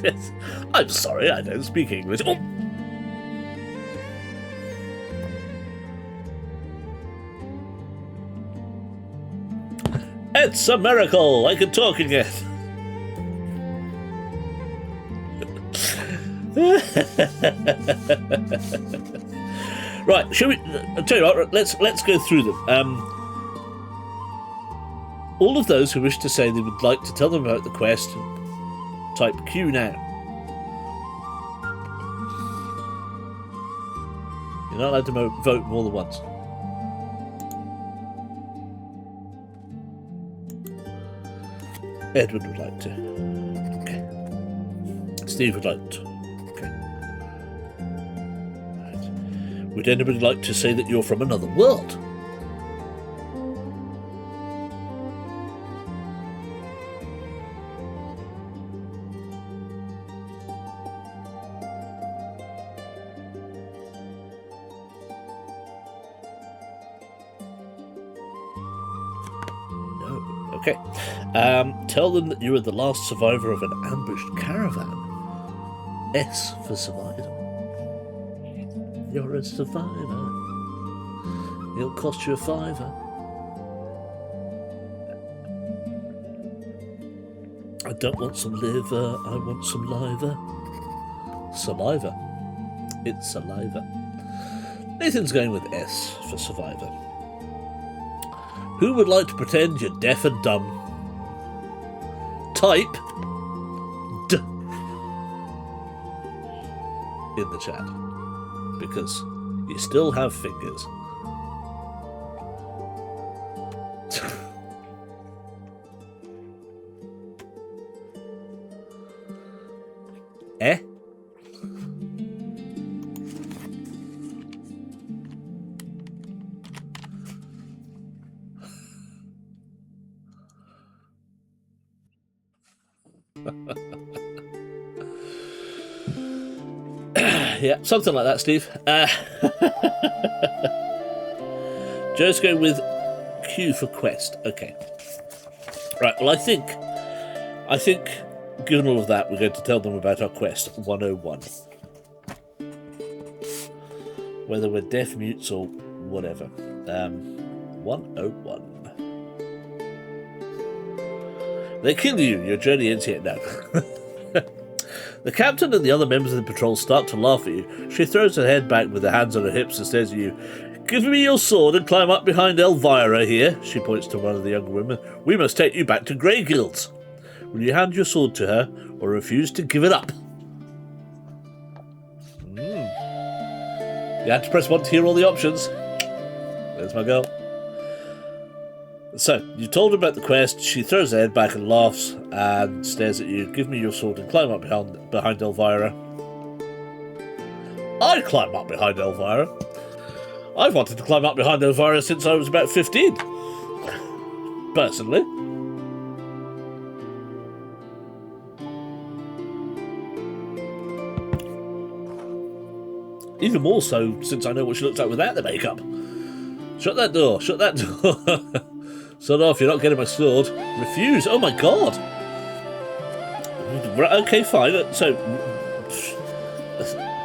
Yes. I'm sorry, I don't speak English. Oh. It's a miracle! I can talk again. Right, shall we? I'll tell you what. Let's go through them. All of those who wish to say they would like to tell them about the quest. Type Q now. You're not allowed to vote more than once. Edward would like to. Okay. Steve would like to. Okay. Right. Would anybody like to say that you're from another world? No. Okay. Tell them that you are the last survivor of an ambushed caravan. S for survivor. You're a survivor. It'll cost you a fiver. I don't want some liver, I want some liver. Saliva. It's saliva. Nathan's going with S for survivor. Who would like to pretend you're deaf and dumb? Type D in the chat, because you still have fingers. Eh? Yeah, something like that, Steve. Joe's going with Q for quest. Okay. Right, well, I think, given all of that, we're going to tell them about our quest 101. Whether we're deaf, mutes, or whatever. 101. They kill you. Your journey ends here. No. The captain and the other members of the patrol start to laugh at you. She throws her head back with her hands on her hips and stares at you. Give me your sword and climb up behind Elvira here. She points to one of the younger women. We must take you back to Grey Guilds. Will you hand your sword to her or refuse to give it up? You had to press 1 to hear all the options. There's my girl. So, you told her about the quest. She throws her head back and laughs and stares at you. Give me your sword and climb up behind Elvira. I climb up behind Elvira. I've wanted to climb up behind Elvira since I was about 15. Personally. Even more so since I know what she looks like without the makeup. Shut that door. Shut that door. Son off, you're not getting my sword. Refuse. Oh my god. Right, okay, fine. So,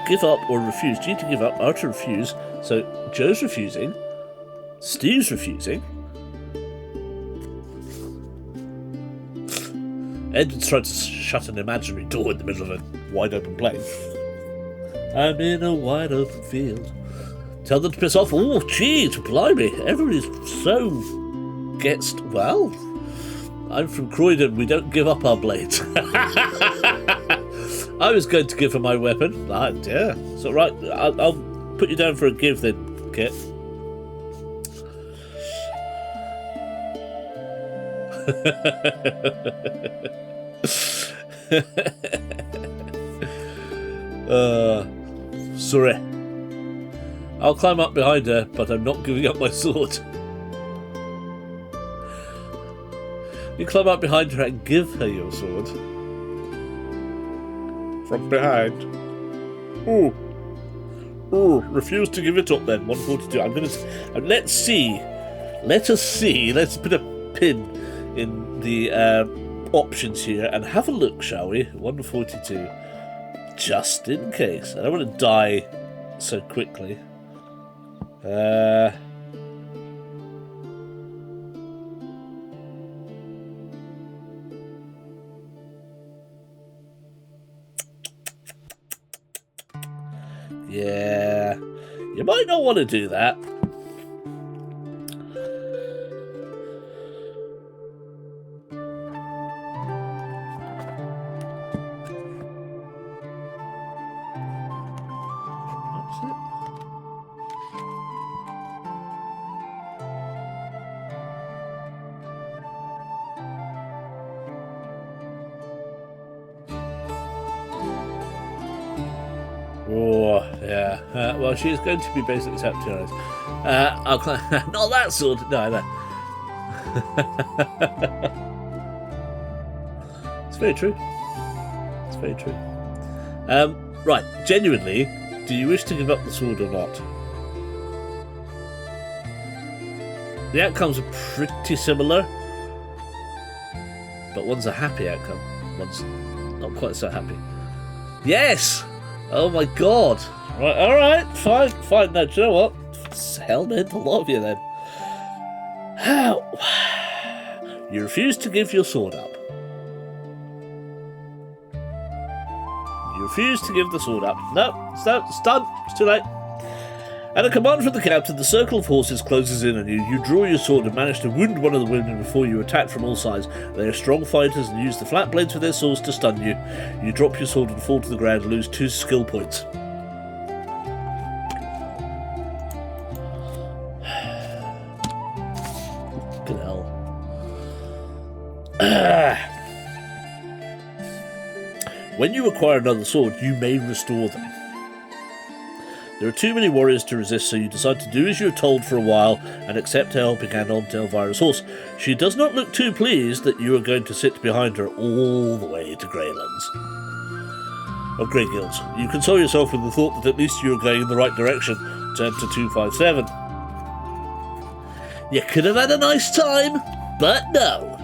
give up or refuse. Do you need to give up or to refuse? So, Joe's refusing. Steve's refusing. Edward's trying to shut an imaginary door in the middle of a wide open plain. I'm in a wide open field. Tell them to piss off. Oh, jeez, blimey. Everybody's so gets... Well, I'm from Croydon. We don't give up our blades. I was going to give her my weapon. Ah, dear. So, right, I'll put you down for a give then, Kit. Sorry. I'll climb up behind her, but I'm not giving up my sword. You climb up behind her and give her your sword. From behind. Ooh. Ooh, refuse to give it up then. 142. I'm going to... let's see. Let us see. Let's put a pin in the options here and have a look, shall we? 142. Just in case. I don't want to die so quickly. Yeah, you might not want to do that. Oh, yeah. Well, she is going to be basically separated. I'll not that sword. No, no. It's very true. It's very true. Right, genuinely, do you wish to give up the sword or not? The outcomes are pretty similar, but one's a happy outcome, one's not quite so happy. Yes! Oh my god! Right, alright, fine. No, do you know what? Hell meant a lot of you then. How? You refuse to give your sword up. You refuse to give the sword up. No, it's done. It's too late. At a command from the captain, the circle of horses closes in on you. You draw your sword and manage to wound one of the women before you attack from all sides. They are strong fighters and use the flat blades of their swords to stun you. You drop your sword and fall to the ground and lose 2 skill points. Good hell. When you acquire another sword, you may restore them. There are too many warriors to resist, so you decide to do as you are told for a while and accept a helping hand onto Elvira's horse. She does not look too pleased that you are going to sit behind her all the way to Greylands. Or Grey Guilds. You console yourself with the thought that at least you are going in the right direction. Turn to 257. You could have had a nice time, but no.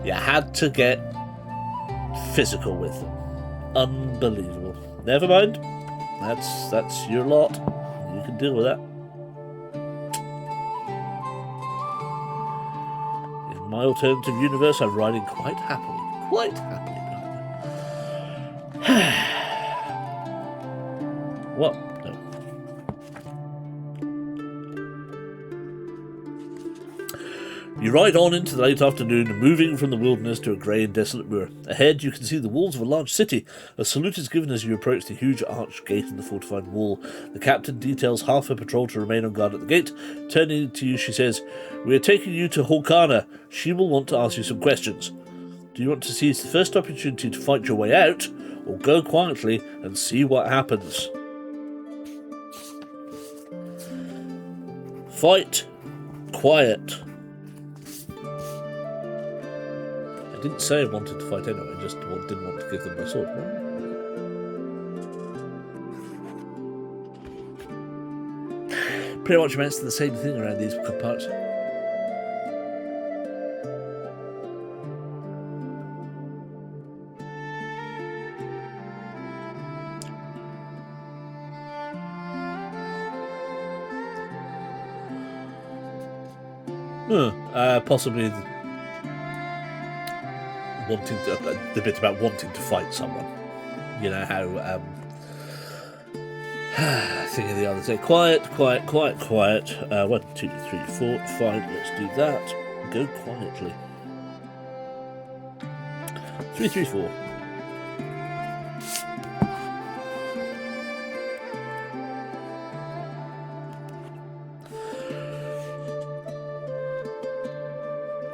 You had to get physical with them. Unbelievable. Never mind. That's your lot. You can deal with that. In my alternative universe, I'm riding quite happily. Quite happily. What? No. You ride on into the late afternoon, moving from the wilderness to a grey and desolate moor. Ahead, you can see the walls of a large city. A salute is given as you approach the huge arched gate in the fortified wall. The captain details half her patrol to remain on guard at the gate. Turning to you, she says, "We are taking you to Horkana. She will want to ask you some questions. Do you want to seize the first opportunity to fight your way out, or go quietly and see what happens?" Fight quiet. I didn't say I wanted to fight anyway, I just didn't want to give them my sword. Pretty much amounts to the same thing around these parts. Possibly the bit about wanting to fight someone. You know how thinking the other day. Quiet. 1, 2, 3, 4, 5. Let's do that. Go quietly. 3, 3, 4.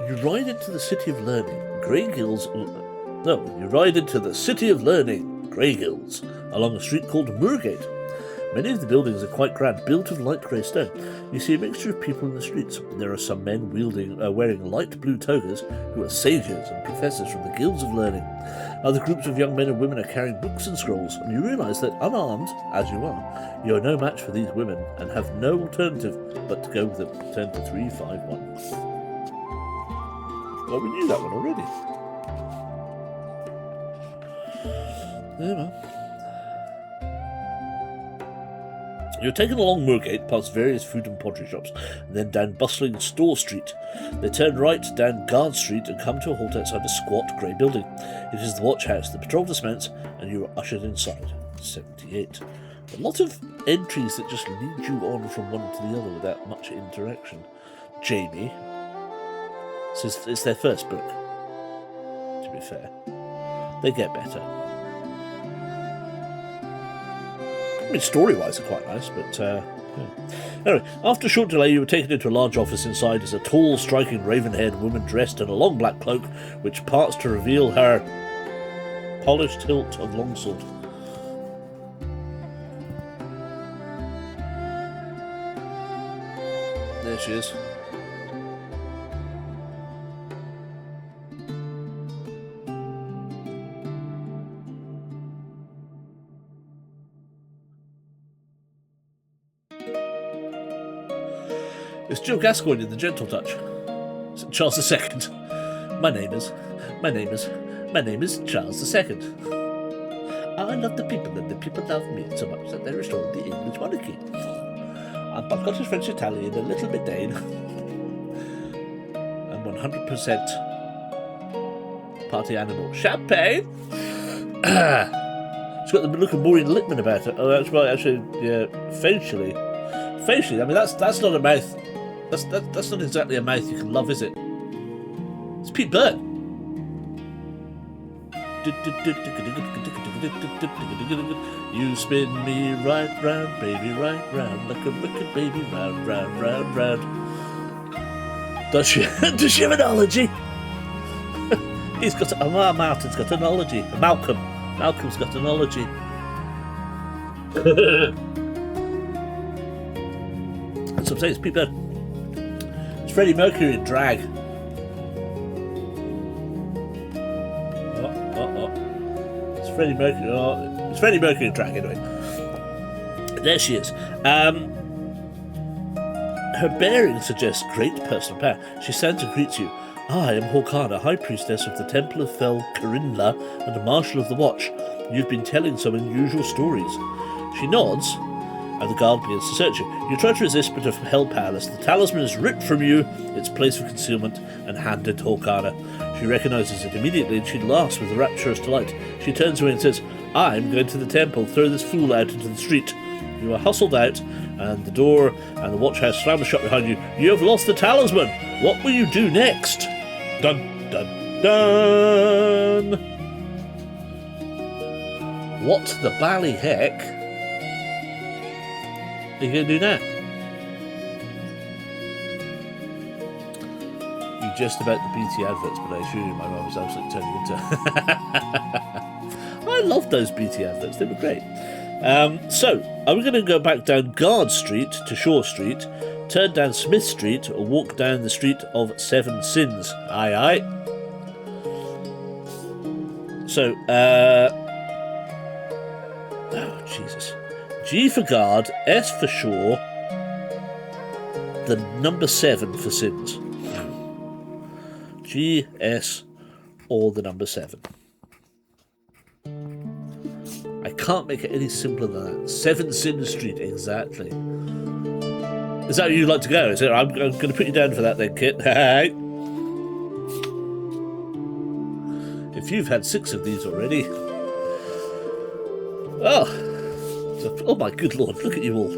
You ride into the City of Learning, Grey Guilds. No, you ride into the City of Learning, Grey Guilds, along a street called Moorgate. Many of the buildings are quite grand, built of light grey stone. You see a mixture of people in the streets. There are some men wearing light blue togas who are sages and professors from the Guilds of Learning. Other groups of young men and women are carrying books and scrolls, and you realise that, unarmed as you are no match for these women and have no alternative but to go with them. Turn to 351. Well, we knew that one already. Yeah, man. You're taken along Moorgate past various food and pottery shops, and then down bustling Store Street. They turn right down Guard Street and come to a halt outside a squat grey building. It is the watch house. The patrol dismounts, and you are ushered inside. 78. A lot of entries that just lead you on from one to the other without much interaction. Jamie says it's their first book. To be fair, they get better. I mean, story-wise, are quite nice, but yeah. Anyway, after a short delay, you were taken into a large office. Inside is a tall, striking, raven-haired woman dressed in a long black cloak, which parts to reveal her polished hilt of longsword. she is. It's Joe Gascoigne in The Gentle Touch. Charles II. My name is Charles II. I love the people and the people love me so much that they restored the English monarchy. I'm Scottish, French, Italian, a little bit Dane. I'm 100% party animal. Champagne! It's got the look of Maureen Littman about it. Oh, that's right, actually, yeah, facially, I mean, that's not a mouth. That's not exactly a mouth you can love, is it? It's Pete Byrne. You spin me right round, baby, right round, like a wicked baby, round, round, round, round. Does she have an ology? He's got Martin's got an ology. Malcolm's got an ology. That's what I'm saying, it's Pete Byrne. It's Freddie Mercury in drag. It's Freddie Mercury. It's Freddie Mercury in drag, anyway. There she is. Her bearing suggests great personal power. She stands and greets you. I am Horkana, High Priestess of the Temple of Fel Corinla and a Marshal of the Watch. You've been telling some unusual stories. She nods, and the guard begins to search you. You try to resist, but are held powerless. The talisman is ripped from you, its place of concealment, and handed to Horkana. She recognises it immediately, and she laughs with rapturous delight. She turns away and says, I'm going to the temple. Throw this fool out into the street. You are hustled out, and the door and the watch house slams shut behind you. You have lost the talisman. What will you do next? Dun, dun, dun! What the bally heck are you going to do now? You jest about the BT adverts, but I assure you my mum was absolutely turning into... I loved those BT adverts, they were great. So, are we going to go back down Guard Street to Shaw Street, turn down Smith Street, or walk down the street of Seven Sins? Aye, aye. So, oh, Jesus. G for Guard, S for Shaw, the number 7 for Sins. G, S, or the number 7. I can't make it any simpler than that. 7 Sin Street, exactly. Is that where you'd like to go? Is it? I'm going to put you down for that then, Kit. Hey. If you've had 6 of these already. Oh my good lord, look at you all.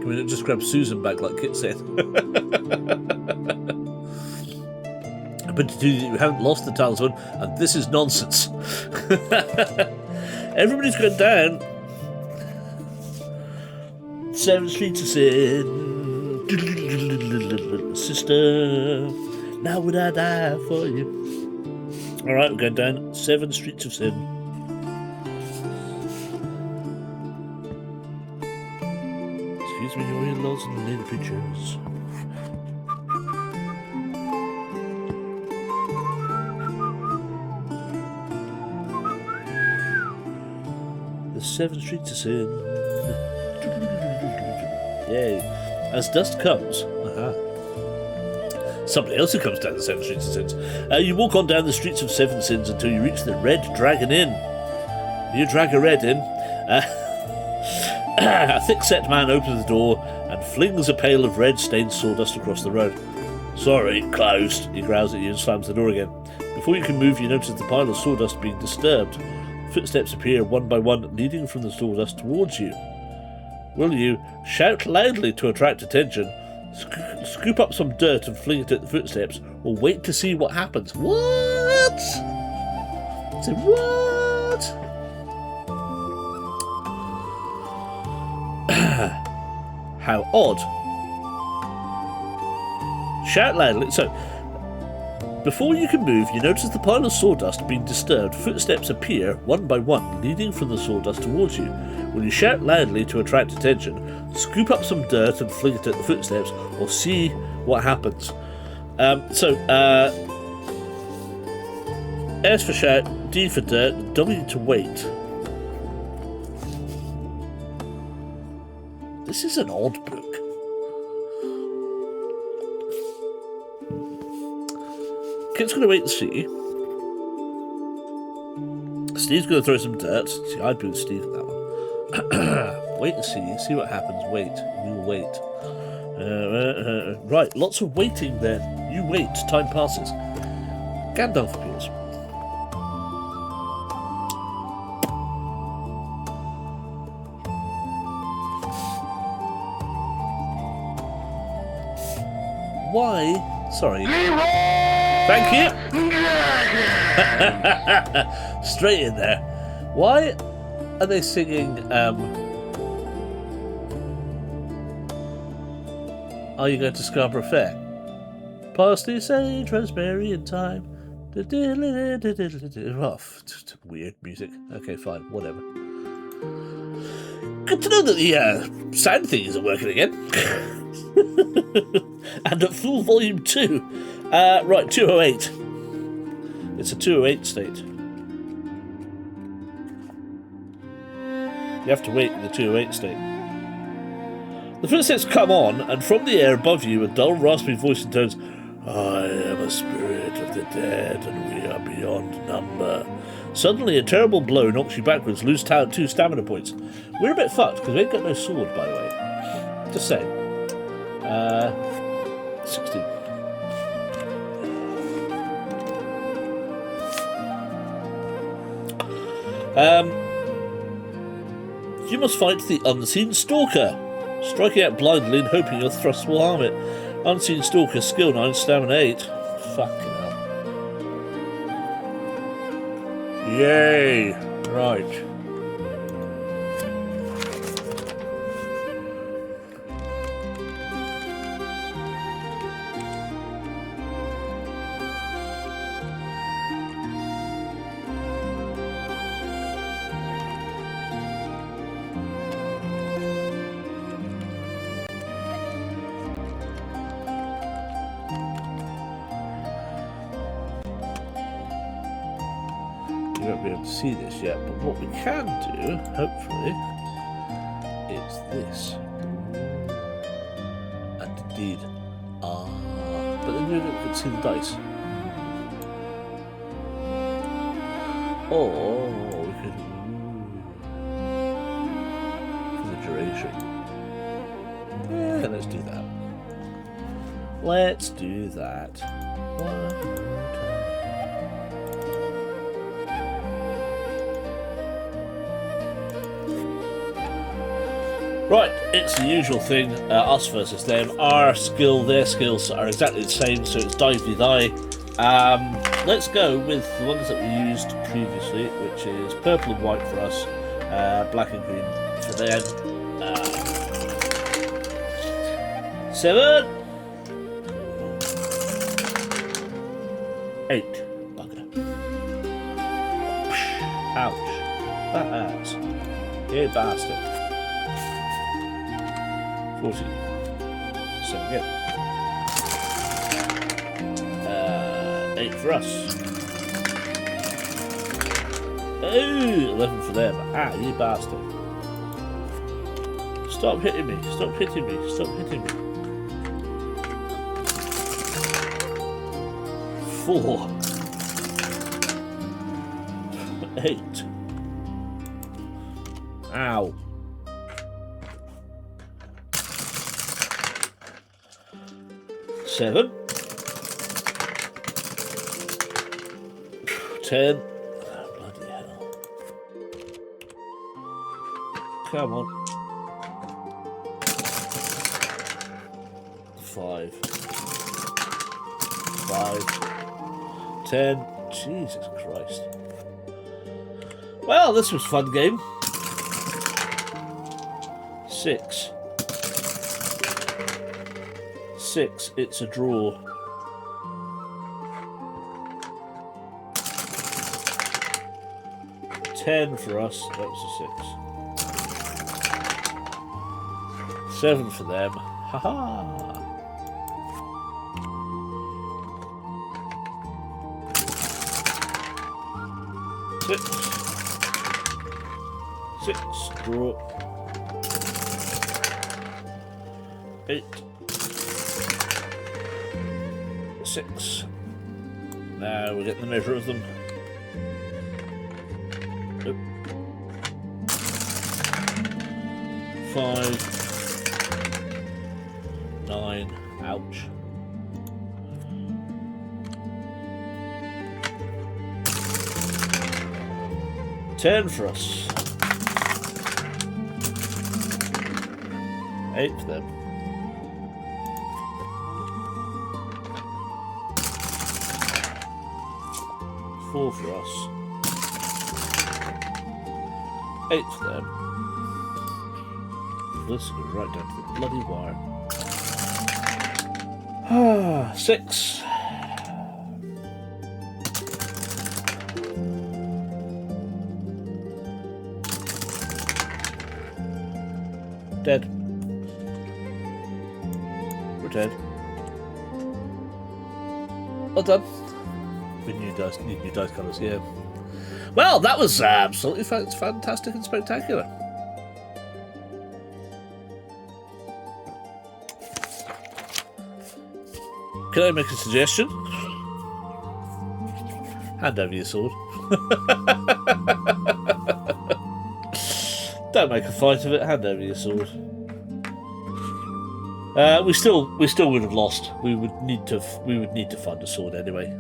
Can we not just grab Susan back like Kit said? But you haven't lost the talisman, and this is nonsense. Everybody's going down 7 Streets of Sin. Sister, now would I die for you? Alright, we're going down 7 Streets of Sin. Excuse me, your in-laws and the lady preachers. The 7 Streets of Sin. Yay. As dusk comes. Somebody else who comes down the 7 Streets of Sins. You walk on down the streets of 7 Sins until you reach the Red Dragon Inn. You drag a red in. A thick-set man opens the door and flings a pail of red-stained sawdust across the road. Sorry, closed, he growls at you and slams the door again. Before you can move, you notice the pile of sawdust being disturbed. Footsteps appear one by one, leading from the sawdust towards you. Will you shout loudly to attract attention, scoop up some dirt and fling it at the footsteps, or wait to see what happens? What? Say what? How odd. Shout loudly. So, before you can move, you notice the pile of sawdust being disturbed. Footsteps appear, one by one, leading from the sawdust towards you. When you shout loudly to attract attention, scoop up some dirt and fling it at the footsteps, or see what happens. S for shout, D for dirt, W to wait. This is an odd book. Kit's going to wait and see. Steve's going to throw some dirt. See, I'd be with Steve on that one. Wait and see what happens. Wait. We will wait. Right, lots of waiting then. You wait, time passes. Gandalf appears. Why? Sorry. Thank you! Straight in there. Why are they singing, Are you going to Scarborough Fair? Parsley, sage, rosemary, and thyme. Oh, weird music. Okay, fine, whatever. Good to know that the sound thing isn't working again. And at full volume too. Right, 208. It's a 208 state. You have to wait in the 208 state. The footsteps come on, and from the air above you, a dull, rasping voice intones, I am a spirit of the dead, and we are beyond number. Suddenly, a terrible blow knocks you backwards, lose 2 stamina points. We're a bit fucked, because we ain't got no sword, by the way. Just saying. 16. You must fight the unseen stalker, striking out blindly and hoping your thrust will harm it. Unseen stalker, skill 9, stamina 8. Fucking hell. Yay! Right. You won't be able to see this yet, but what we can do, hopefully, is this. And indeed, but then we can see the dice. Or we could, for the duration. Yeah, let's do that. Let's do that. One more time. Right, it's the usual thing, us versus them. Our skill, their skills are exactly the same, so it's die v die. Let's go with the ones that we used previously, which is purple and white for us, black and green for them. 7, 8. Bugger. Ouch. That hurts. You bastard. 14. 7 again. 8 for us. Oh, 11 for them. Ah, you bastard. Stop hitting me. Stop hitting me. Stop hitting me. 4. 8. Ow. 7. 10. Oh, bloody hell. Come on. 5. 5. 10. Jesus Christ. Well, this was a fun game. 6. 6, it's a draw. $10 for us, that was a 6. 7 for them. Haha! Six, draw. 8, 6. Now we get the measure of them. Nope. 5, 9. Ouch. $10 for us. 8 for them. 4 for us. 8 for them. This goes right down to the bloody wire. 6. Dead. We're dead. Well done. We need new dice colours, yeah. Well, that was absolutely fantastic and spectacular. Can I make a suggestion? Hand over your sword. Don't make a fight of it. Hand over your sword. We still would have lost. We would need to find a sword anyway.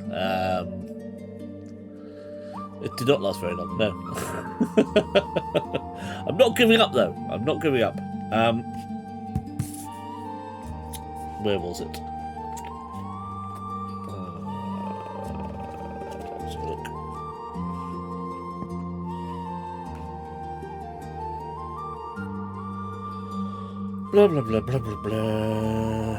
It did not last very long. No. I'm not giving up though. I'm not giving up. Where was it? Let's have a look. Blah blah blah blah blah blah.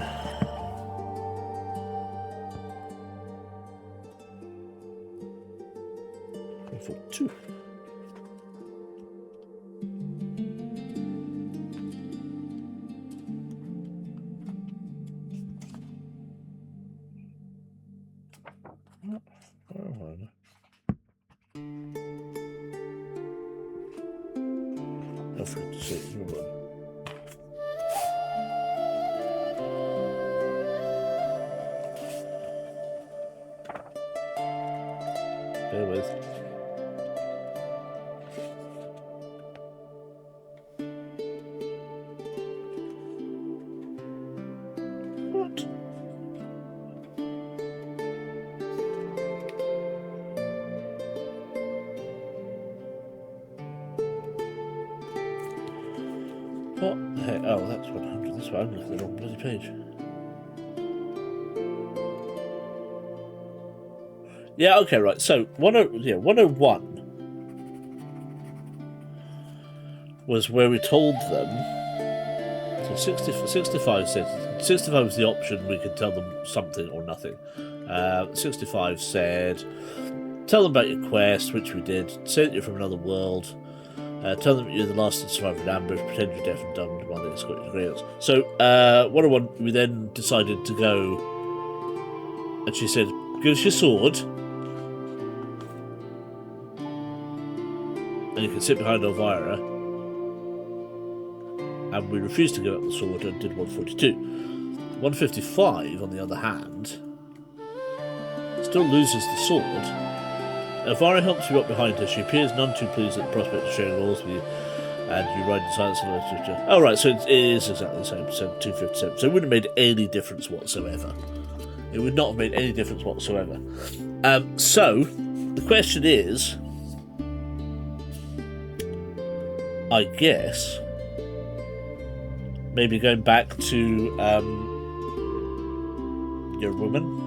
For 2. I forgot to say it. Bear with. What? What the heck? Oh, that's 100. That's why I'm looking at the wrong bloody page. Yeah, okay, right. So 101 was where we told them. So 65 said 65 was the option. We could tell them something or nothing. 65 said, tell them about your quest, which we did. Say that you're from another world. Tell them you're the last survivor of an ambush. Pretend you're deaf and dumb while they escort you to Grails. So 101, we then decided to go, and she said, "Give us your sword." And you can sit behind Elvira. And we refused to give up the sword and did 142. 155, on the other hand, still loses the sword. Elvira helps you up behind her. She appears none too pleased at the prospect of sharing walls with you, and you ride in silence. Oh, right, so it is exactly the same. So 257. So it wouldn't have made any difference whatsoever. It would not have made any difference whatsoever. So the question is, I guess, maybe going back to your woman,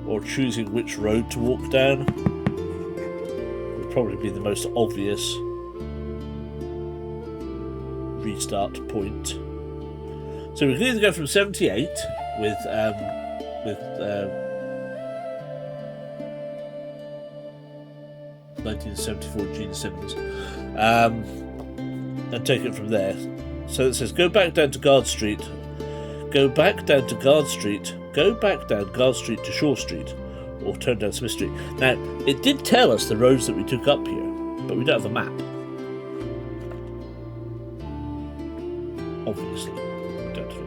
or choosing which road to walk down, would probably be the most obvious restart point. So we can either go from 78 with 1974 Gene Simmons, and take it from there. So it says go back down to Guard Street, go back down to Guard Street, go back down Guard Street to Shore Street, or turn down Smith Street. Now, it did tell us the roads that we took up here, but we don't have a map. Obviously, we don't have a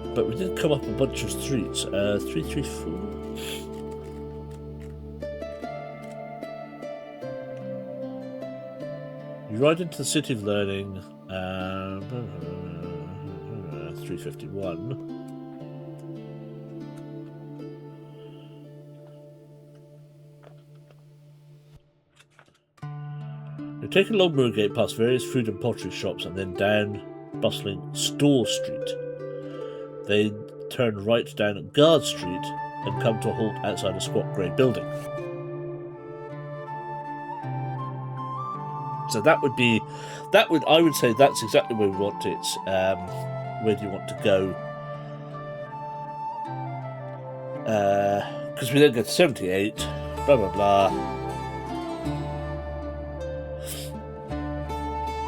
map. But we did come up a bunch of streets. 334. You ride into the City of Learning. 351. You take along Moorgate past various food and pottery shops and then down bustling Store Street. They turn right down Guard Street and come to a halt outside a squat grey building. So I would say that's exactly where we want it. Where do you want to go? Because we then get 78, blah blah blah.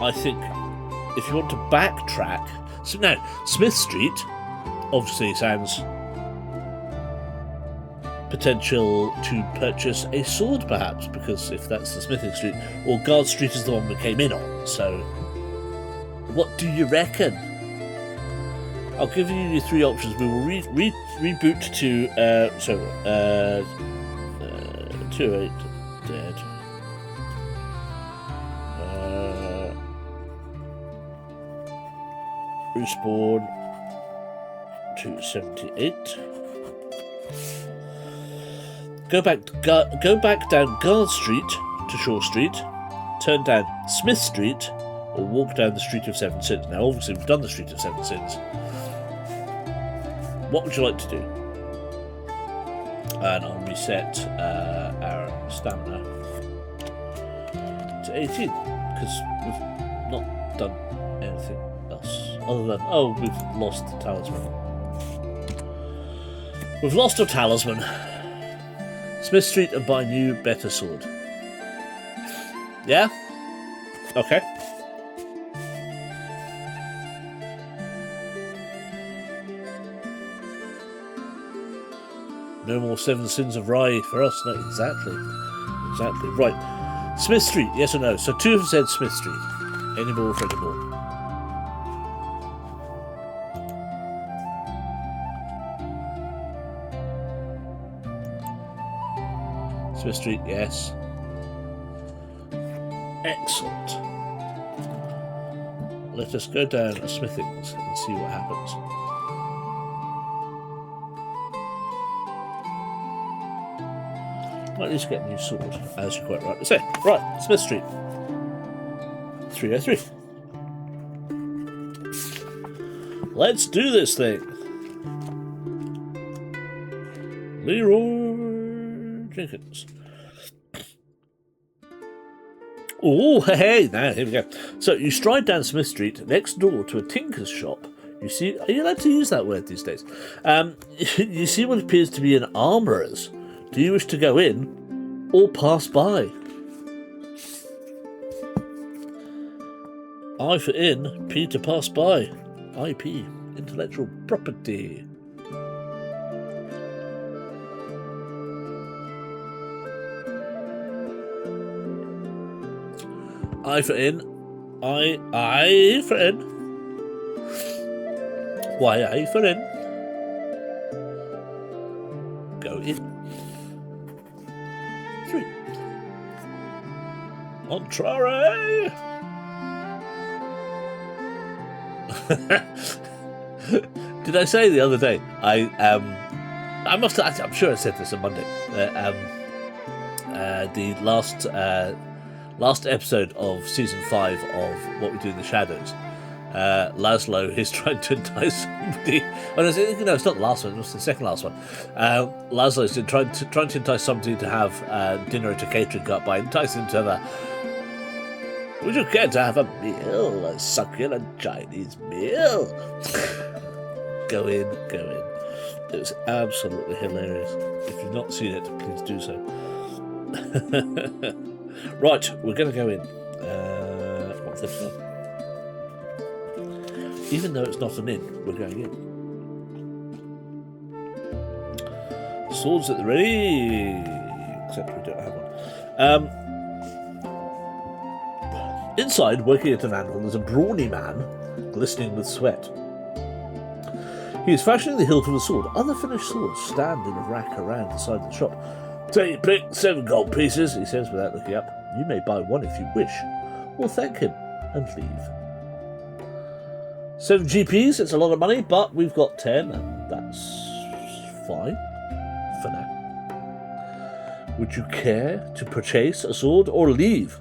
I think if you want to backtrack, so now Smith Street obviously sounds potential to purchase a sword, perhaps, because if that's the smithing street, or Guard Street is the one we came in on. So, what do you reckon? I'll give you your three options. We will reboot to 28 dead. Respawn to 78. Go back down Guard Street to Shore Street, turn down Smith Street, or walk down the Street of Seven Sins. Now, obviously, we've done the Street of Seven Sins. What would you like to do? And I'll reset our stamina to 18, because we've not done anything else other than, we've lost the talisman. We've lost a talisman. Smith Street and buy new, better sword. Yeah? Okay. No more Seven Sins of Rye for us. No, exactly. Exactly. Right. Smith Street, yes or no? So two have said Smith Street. Any more for any more? Smith Street, yes. Excellent. Let us go down to Smithings and see what happens. Might at least get a new sword, as you're quite right to say. Right, Smith Street. 303. Let's do this thing. Leroy Jenkins. Oh, hey, now here we go. So you stride down Smith Street, next door to a tinker's shop. You see, are you allowed to use that word these days? You see what appears to be an armourer's. Do you wish to go in or pass by? I for in, P to pass by. IP, intellectual property. I for in. I for in. Why I for in? Go in. 3. Entree. Did I say the other day? I'm sure I said this on Monday. The last episode of season 5 of What We Do in the Shadows, Laszlo is trying to entice somebody. Oh, no, it's not the last one. It was the second last one. Laszlo is trying to entice somebody to have dinner at a catering club by enticing them to have Would you care to have a meal? A succulent Chinese meal? Go in. It was absolutely hilarious. If you've not seen it, please do so. Right, we're going to go in. What's this one? Even though it's not an inn, we're going in. Swords at the ready, except we don't have one. Inside, working at an anvil, is a brawny man, glistening with sweat. He is fashioning the hilt of a sword. Other finished swords stand in a rack around the side of the shop. Take your pick, 7 gold pieces, he says without looking up. You may buy one if you wish, or thank him and leave. 7 GPs, it's a lot of money, but we've got 10, and that's fine for now. Would you care to purchase a sword or leave?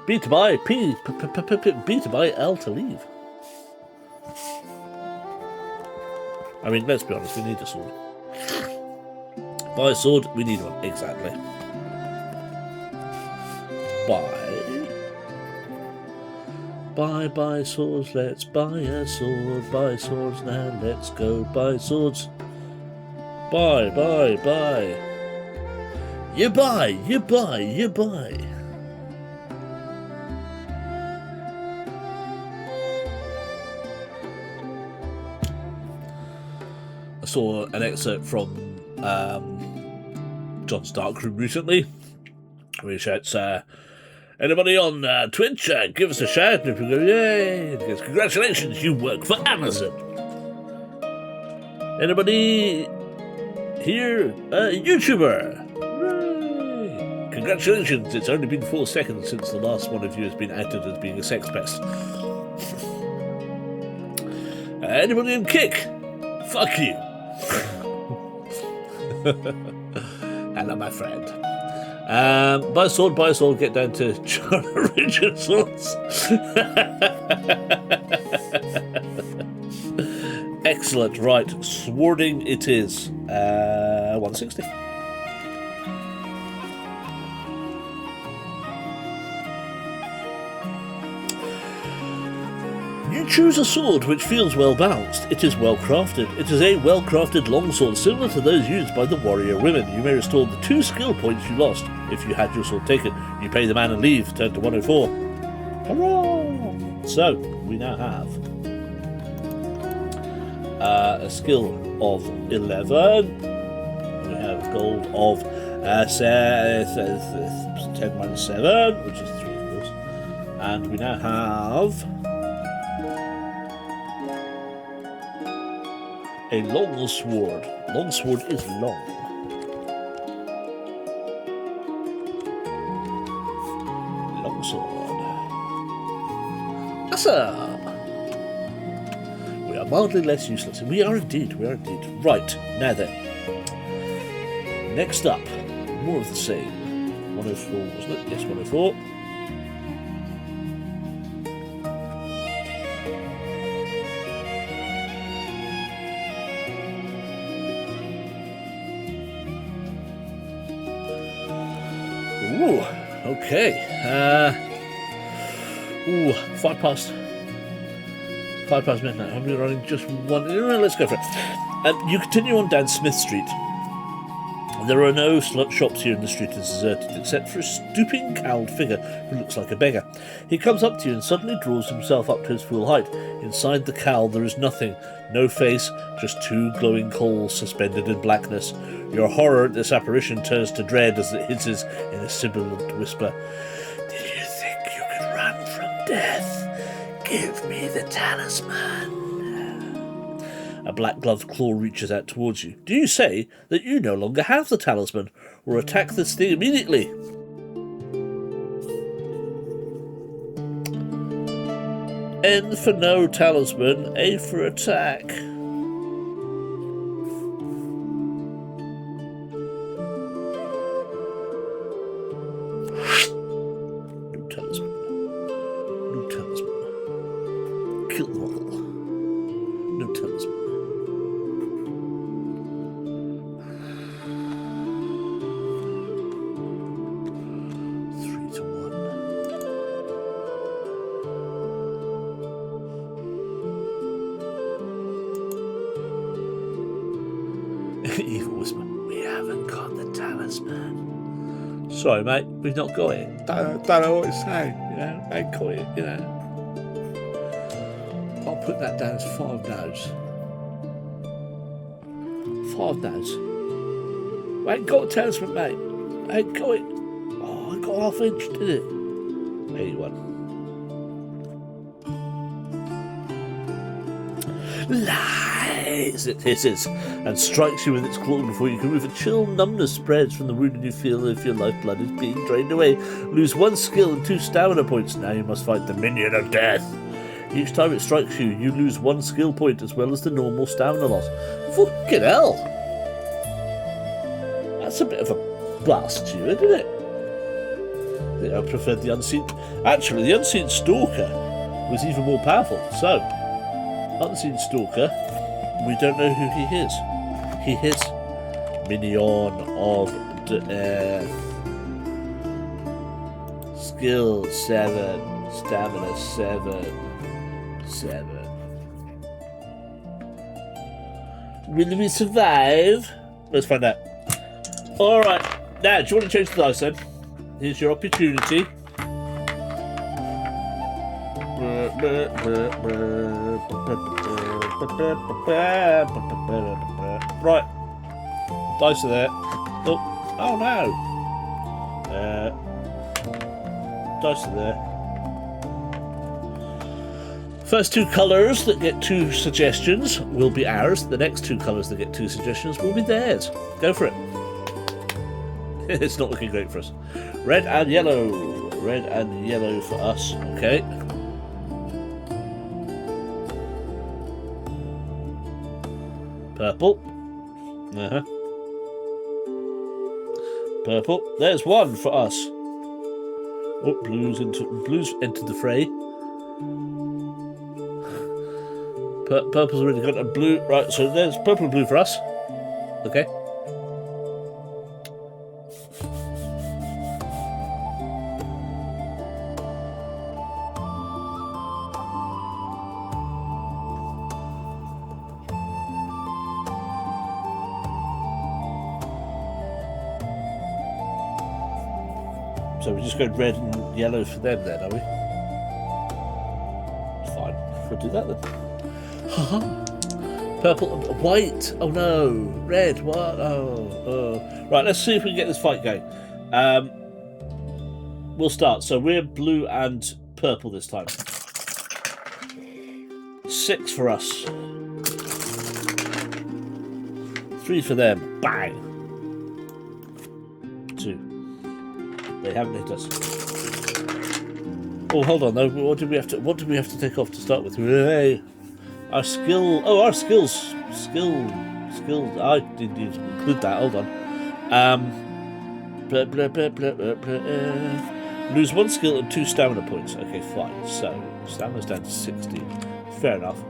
B to buy, B to buy, L to leave. I mean, let's be honest, we need a sword. Buy a sword, we need one, exactly. Buy swords, let's buy a sword. Buy swords now, let's go buy swords. Buy. You buy. I saw an excerpt from John's Darkroom recently, where he shouts, anybody on Twitch, give us a shout, and if you go, yay, and he goes, congratulations, you work for Amazon. Anybody here, YouTuber? Hooray. Congratulations, it's only been 4 seconds since the last one of you has been outed as being a sex pest. Anybody in Kick? Fuck you. Hello, my friend. Buy a sword, get down to China Richard swords. Excellent, right, swording it is. 160. You choose a sword which feels well balanced. It is well crafted. It is a well crafted longsword similar to those used by the warrior women. You may restore the 2 skill points you lost if you had your sword taken. You pay the man and leave. Turn to 104. Hurrah! So, we now have a skill of 11. We have gold of 10 minus 7, which is 3 of course. And we now have a long sword. Long sword is long. Long sword. Awesome! We are mildly less useless. We are indeed. Right, now then. Next up, more of the same. 104, wasn't it? Yes, 104. Ooh, okay. 5 past midnight. I'm running just one. Let's go for it. You continue on down Smith Street. There are no shops here in the street. It's deserted, except for a stooping, cowled figure who looks like a beggar. He comes up to you and suddenly draws himself up to his full height. Inside the cowl there is nothing. No face, just 2 glowing coals suspended in blackness. Your horror at this apparition turns to dread as it hisses in a sibilant whisper. Did you think you could run from death? Give me the talisman. A black-gloved claw reaches out towards you. Do you say that you no longer have the talisman, or attack this thing immediately? N for no talisman, A for attack. No talisman. No talisman. Kill them all. No talisman. Evil whisper. We haven't got the talisman. Sorry, mate. We've not got it. Don't know what it's saying. You know, ain't got it. You know. I'll put that down as 5 no's. 5 no's. I ain't got a talisman, mate. I ain't got it. Oh, I got half inch, did it? 81. Lies! It hisses and strikes you with its claw before you can move. A chill numbness spreads from the wound and you feel as if your lifeblood is being drained away. Lose 1 skill and 2 stamina points. Now you must fight the minion of death. Each time it strikes you, you lose 1 skill point as well as the normal stamina loss. Fucking hell! That's a bit of a blast to you, isn't it? I think I preferred the unseen... Actually, the unseen stalker was even more powerful. So, unseen stalker, we don't know who he is. He is minion of death. Skill 7, stamina 7. Will we survive? Let's find out. Alright, now do you want to change the dice then? Here's your opportunity. Right. Dice are there. Oh no. Dice are there. First 2 colours that get 2 suggestions will be ours. The next 2 colours that get 2 suggestions will be theirs. Go for it. It's not looking great for us. Red and yellow. Red and yellow for us. Okay. Purple. Purple. There's 1 for us. Oh, blues entered the fray. Purple's already got a blue. Right, so there's purple and blue for us. Okay. So we just go red and yellow for them then, are we? Fine. We'll do that then. Purple and white. Oh no. Red. What? Oh. Right, let's see if we can get this fight going. We'll start. So we're blue and purple this time. 6 for us. 3 for them. Bang. 2. They haven't hit us. Oh, hold on though. What did we have to take off to start with? Hey. Our skill. Oh, our skills. Skill. I didn't include that. Hold on. Lose 1 skill and 2 stamina points. Okay, fine. So stamina's down to 60. Fair enough.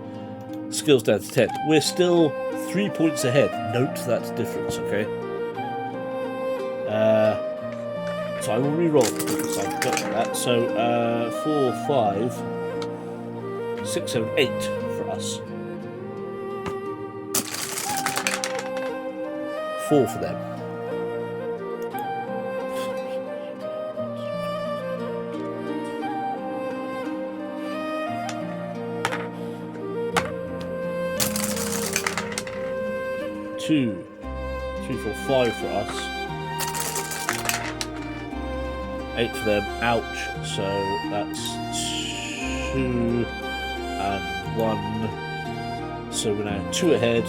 Skills down to 10. We're still 3 points ahead. Note that difference. Okay. So I will re-roll because I've got that. So 4, 5, 6, 7, 8 for us. 4 for them. Two, 3, 4, 5 for us. 8 for them. Ouch. So that's 2 and 1. So we're now 2 ahead.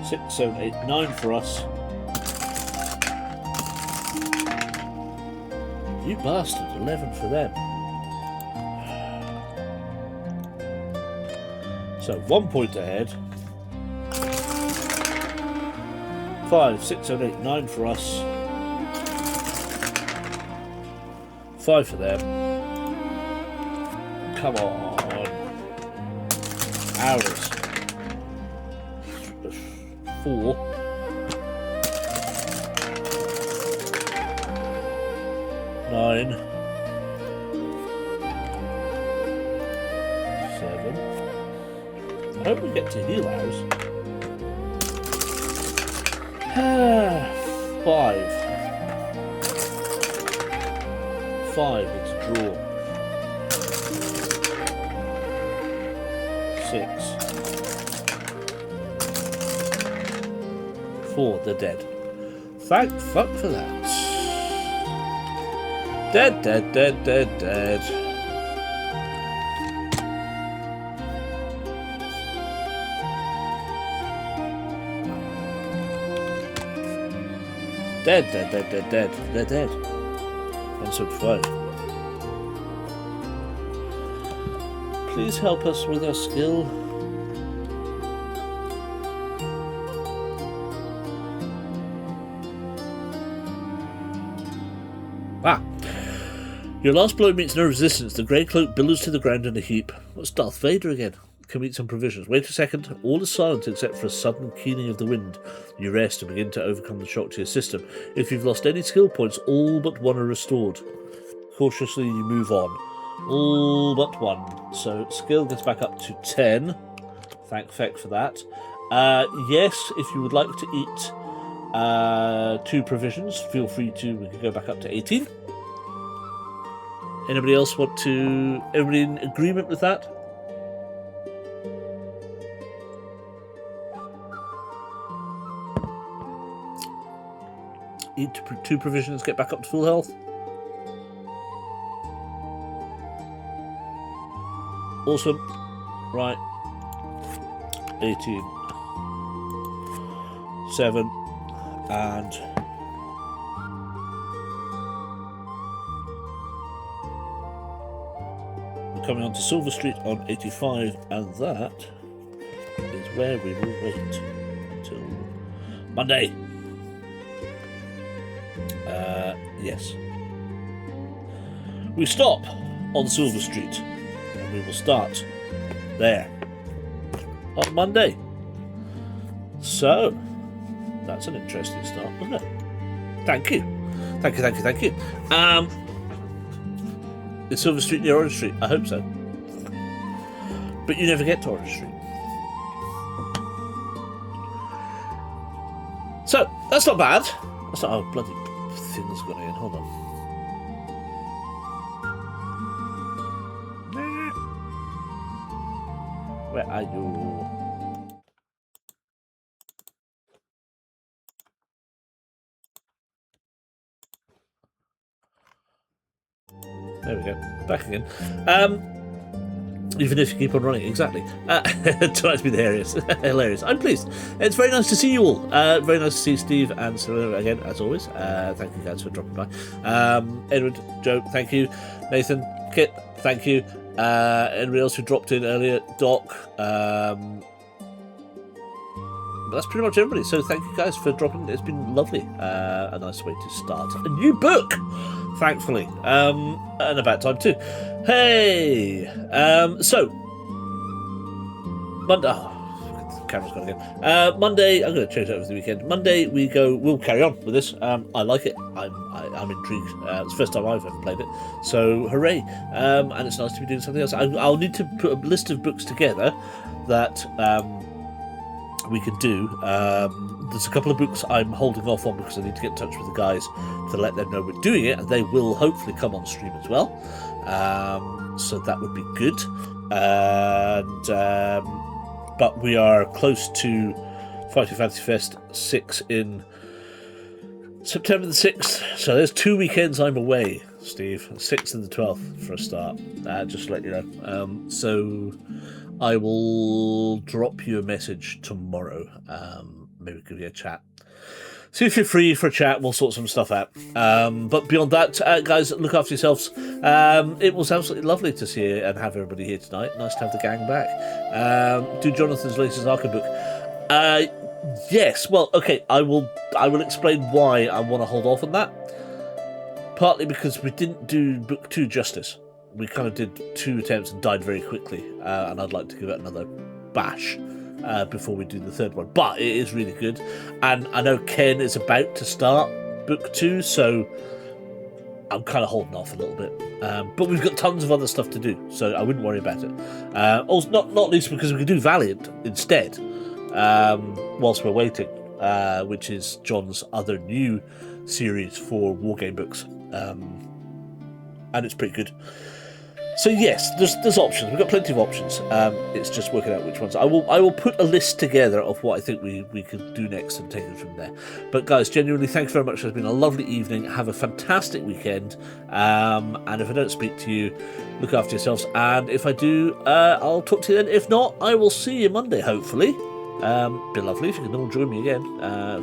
Six, 7, 8, 9 for us. You bastard. 11 for them. So 1 point ahead. 5, 6, 7, 8, 9 for us. 5 for them. Come on. Ours. 4. 9. 7. hope we get to heal ours. 5. 5, it's a draw. 6. 4, they're dead. Thank fuck for that. Dead, dead, dead, dead, dead. Dead, dead, dead, dead, dead. They're dead. 175. Please help us with our skill. Ah! Your last blow meets no resistance. The grey cloak billows to the ground in a heap. What's Darth Vader again? Can we eat some provisions? Wait a second. All is silent except for a sudden keening of the wind. You rest and begin to overcome the shock to your system. If you've lost any skill points, all but 1 are restored. Cautiously, you move on. All but 1. So skill gets back up to 10. Thank feck for that. Yes, if you would like to eat 2 provisions, feel free to. We can go back up to 18. Anybody else want to... Everybody in agreement with that? Eat 2 provisions, get back up to full health. Awesome. Right. 18. 7. And... we're coming on to Silver Street on 85, and that is where we will wait until Monday. Yes. We stop on Silver Street, and we will start there on Monday. So, that's an interesting start, wasn't it? Thank you. Thank you, thank you, thank you. Is Silver Street near Orange Street? I hope so. But you never get to Orange Street. So, that's not bad. That's not... Oh, bloody thing's got in. Hold on. Where are you? There we go. Back again. Even if you keep on running, exactly. Tonight's been hilarious. Hilarious. I'm pleased. It's very nice to see you all. Very nice to see Steve and Selena again, as always. Thank you guys for dropping by. Edward, Joe, thank you. Nathan, Kit, thank you. Anybody else who dropped in earlier? Doc. But that's pretty much everybody. So thank you guys for dropping. It's been lovely. A nice way to start a new book, thankfully. And about time too. Hey! So, Monday... Oh, the camera's gone again. Monday, I'm going to change that over the weekend. Monday, we'll carry on with this. I like it. I'm intrigued. It's the first time I've ever played it. So, hooray. And it's nice to be doing something else. I'll need to put a list of books together that we can do. There's a couple of books I'm holding off on because I need to get in touch with the guys to let them know we're doing it, and they will hopefully come on stream as well. So that would be good. But we are close to Fighting Fantasy Fest 6 in September the 6th. So there's 2 weekends I'm away, Steve. 6th and the 12th for a start. Just to let you know. So I will drop you a message tomorrow. Maybe give you a chat. See if you're free for a chat. We'll sort some stuff out. But beyond that, guys, look after yourselves. It was absolutely lovely to see you and have everybody here tonight. Nice to have the gang back. Do Jonathan's latest Arca book. Yes. Well, okay. I will explain why I want to hold off on that. Partly because we didn't do book 2 justice. We kind of did 2 attempts and died very quickly. And I'd like to give it another bash before we do the 3rd one. But it is really good. And I know Ken is about to start book 2, so I'm kind of holding off a little bit. But we've got tons of other stuff to do, so I wouldn't worry about it. Also, not least because we can do Valiant instead, whilst we're waiting, which is John's other new series for wargame books, and it's pretty good. So yes, there's options. We've got plenty of options. It's just working out which ones. I will put a list together of what I think we could do next and take it from there. But guys, genuinely, thank you very much. It's been a lovely evening. Have a fantastic weekend. And if I don't speak to you, look after yourselves. And if I do, I'll talk to you then. If not, I will see you Monday, hopefully. Be lovely if you can all join me again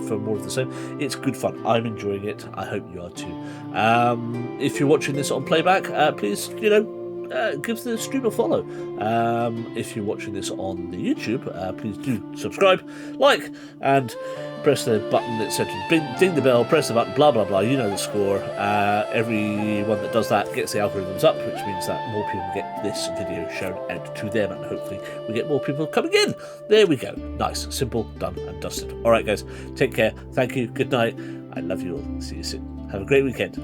for more of the same. It's good fun. I'm enjoying it. I hope you are too. If you're watching this on playback, please, give the stream a follow. If you're watching this on the YouTube, please do subscribe, like, and press the button that said ding the bell, press the button, blah blah blah, you know the score. Everyone that does that gets the algorithms up, which means that more people get this video shown out to them, and hopefully we get more people coming in. There we go. Nice, simple, done and dusted. Alright guys, take care, thank you, good night, I love you all, see you soon, have a great weekend.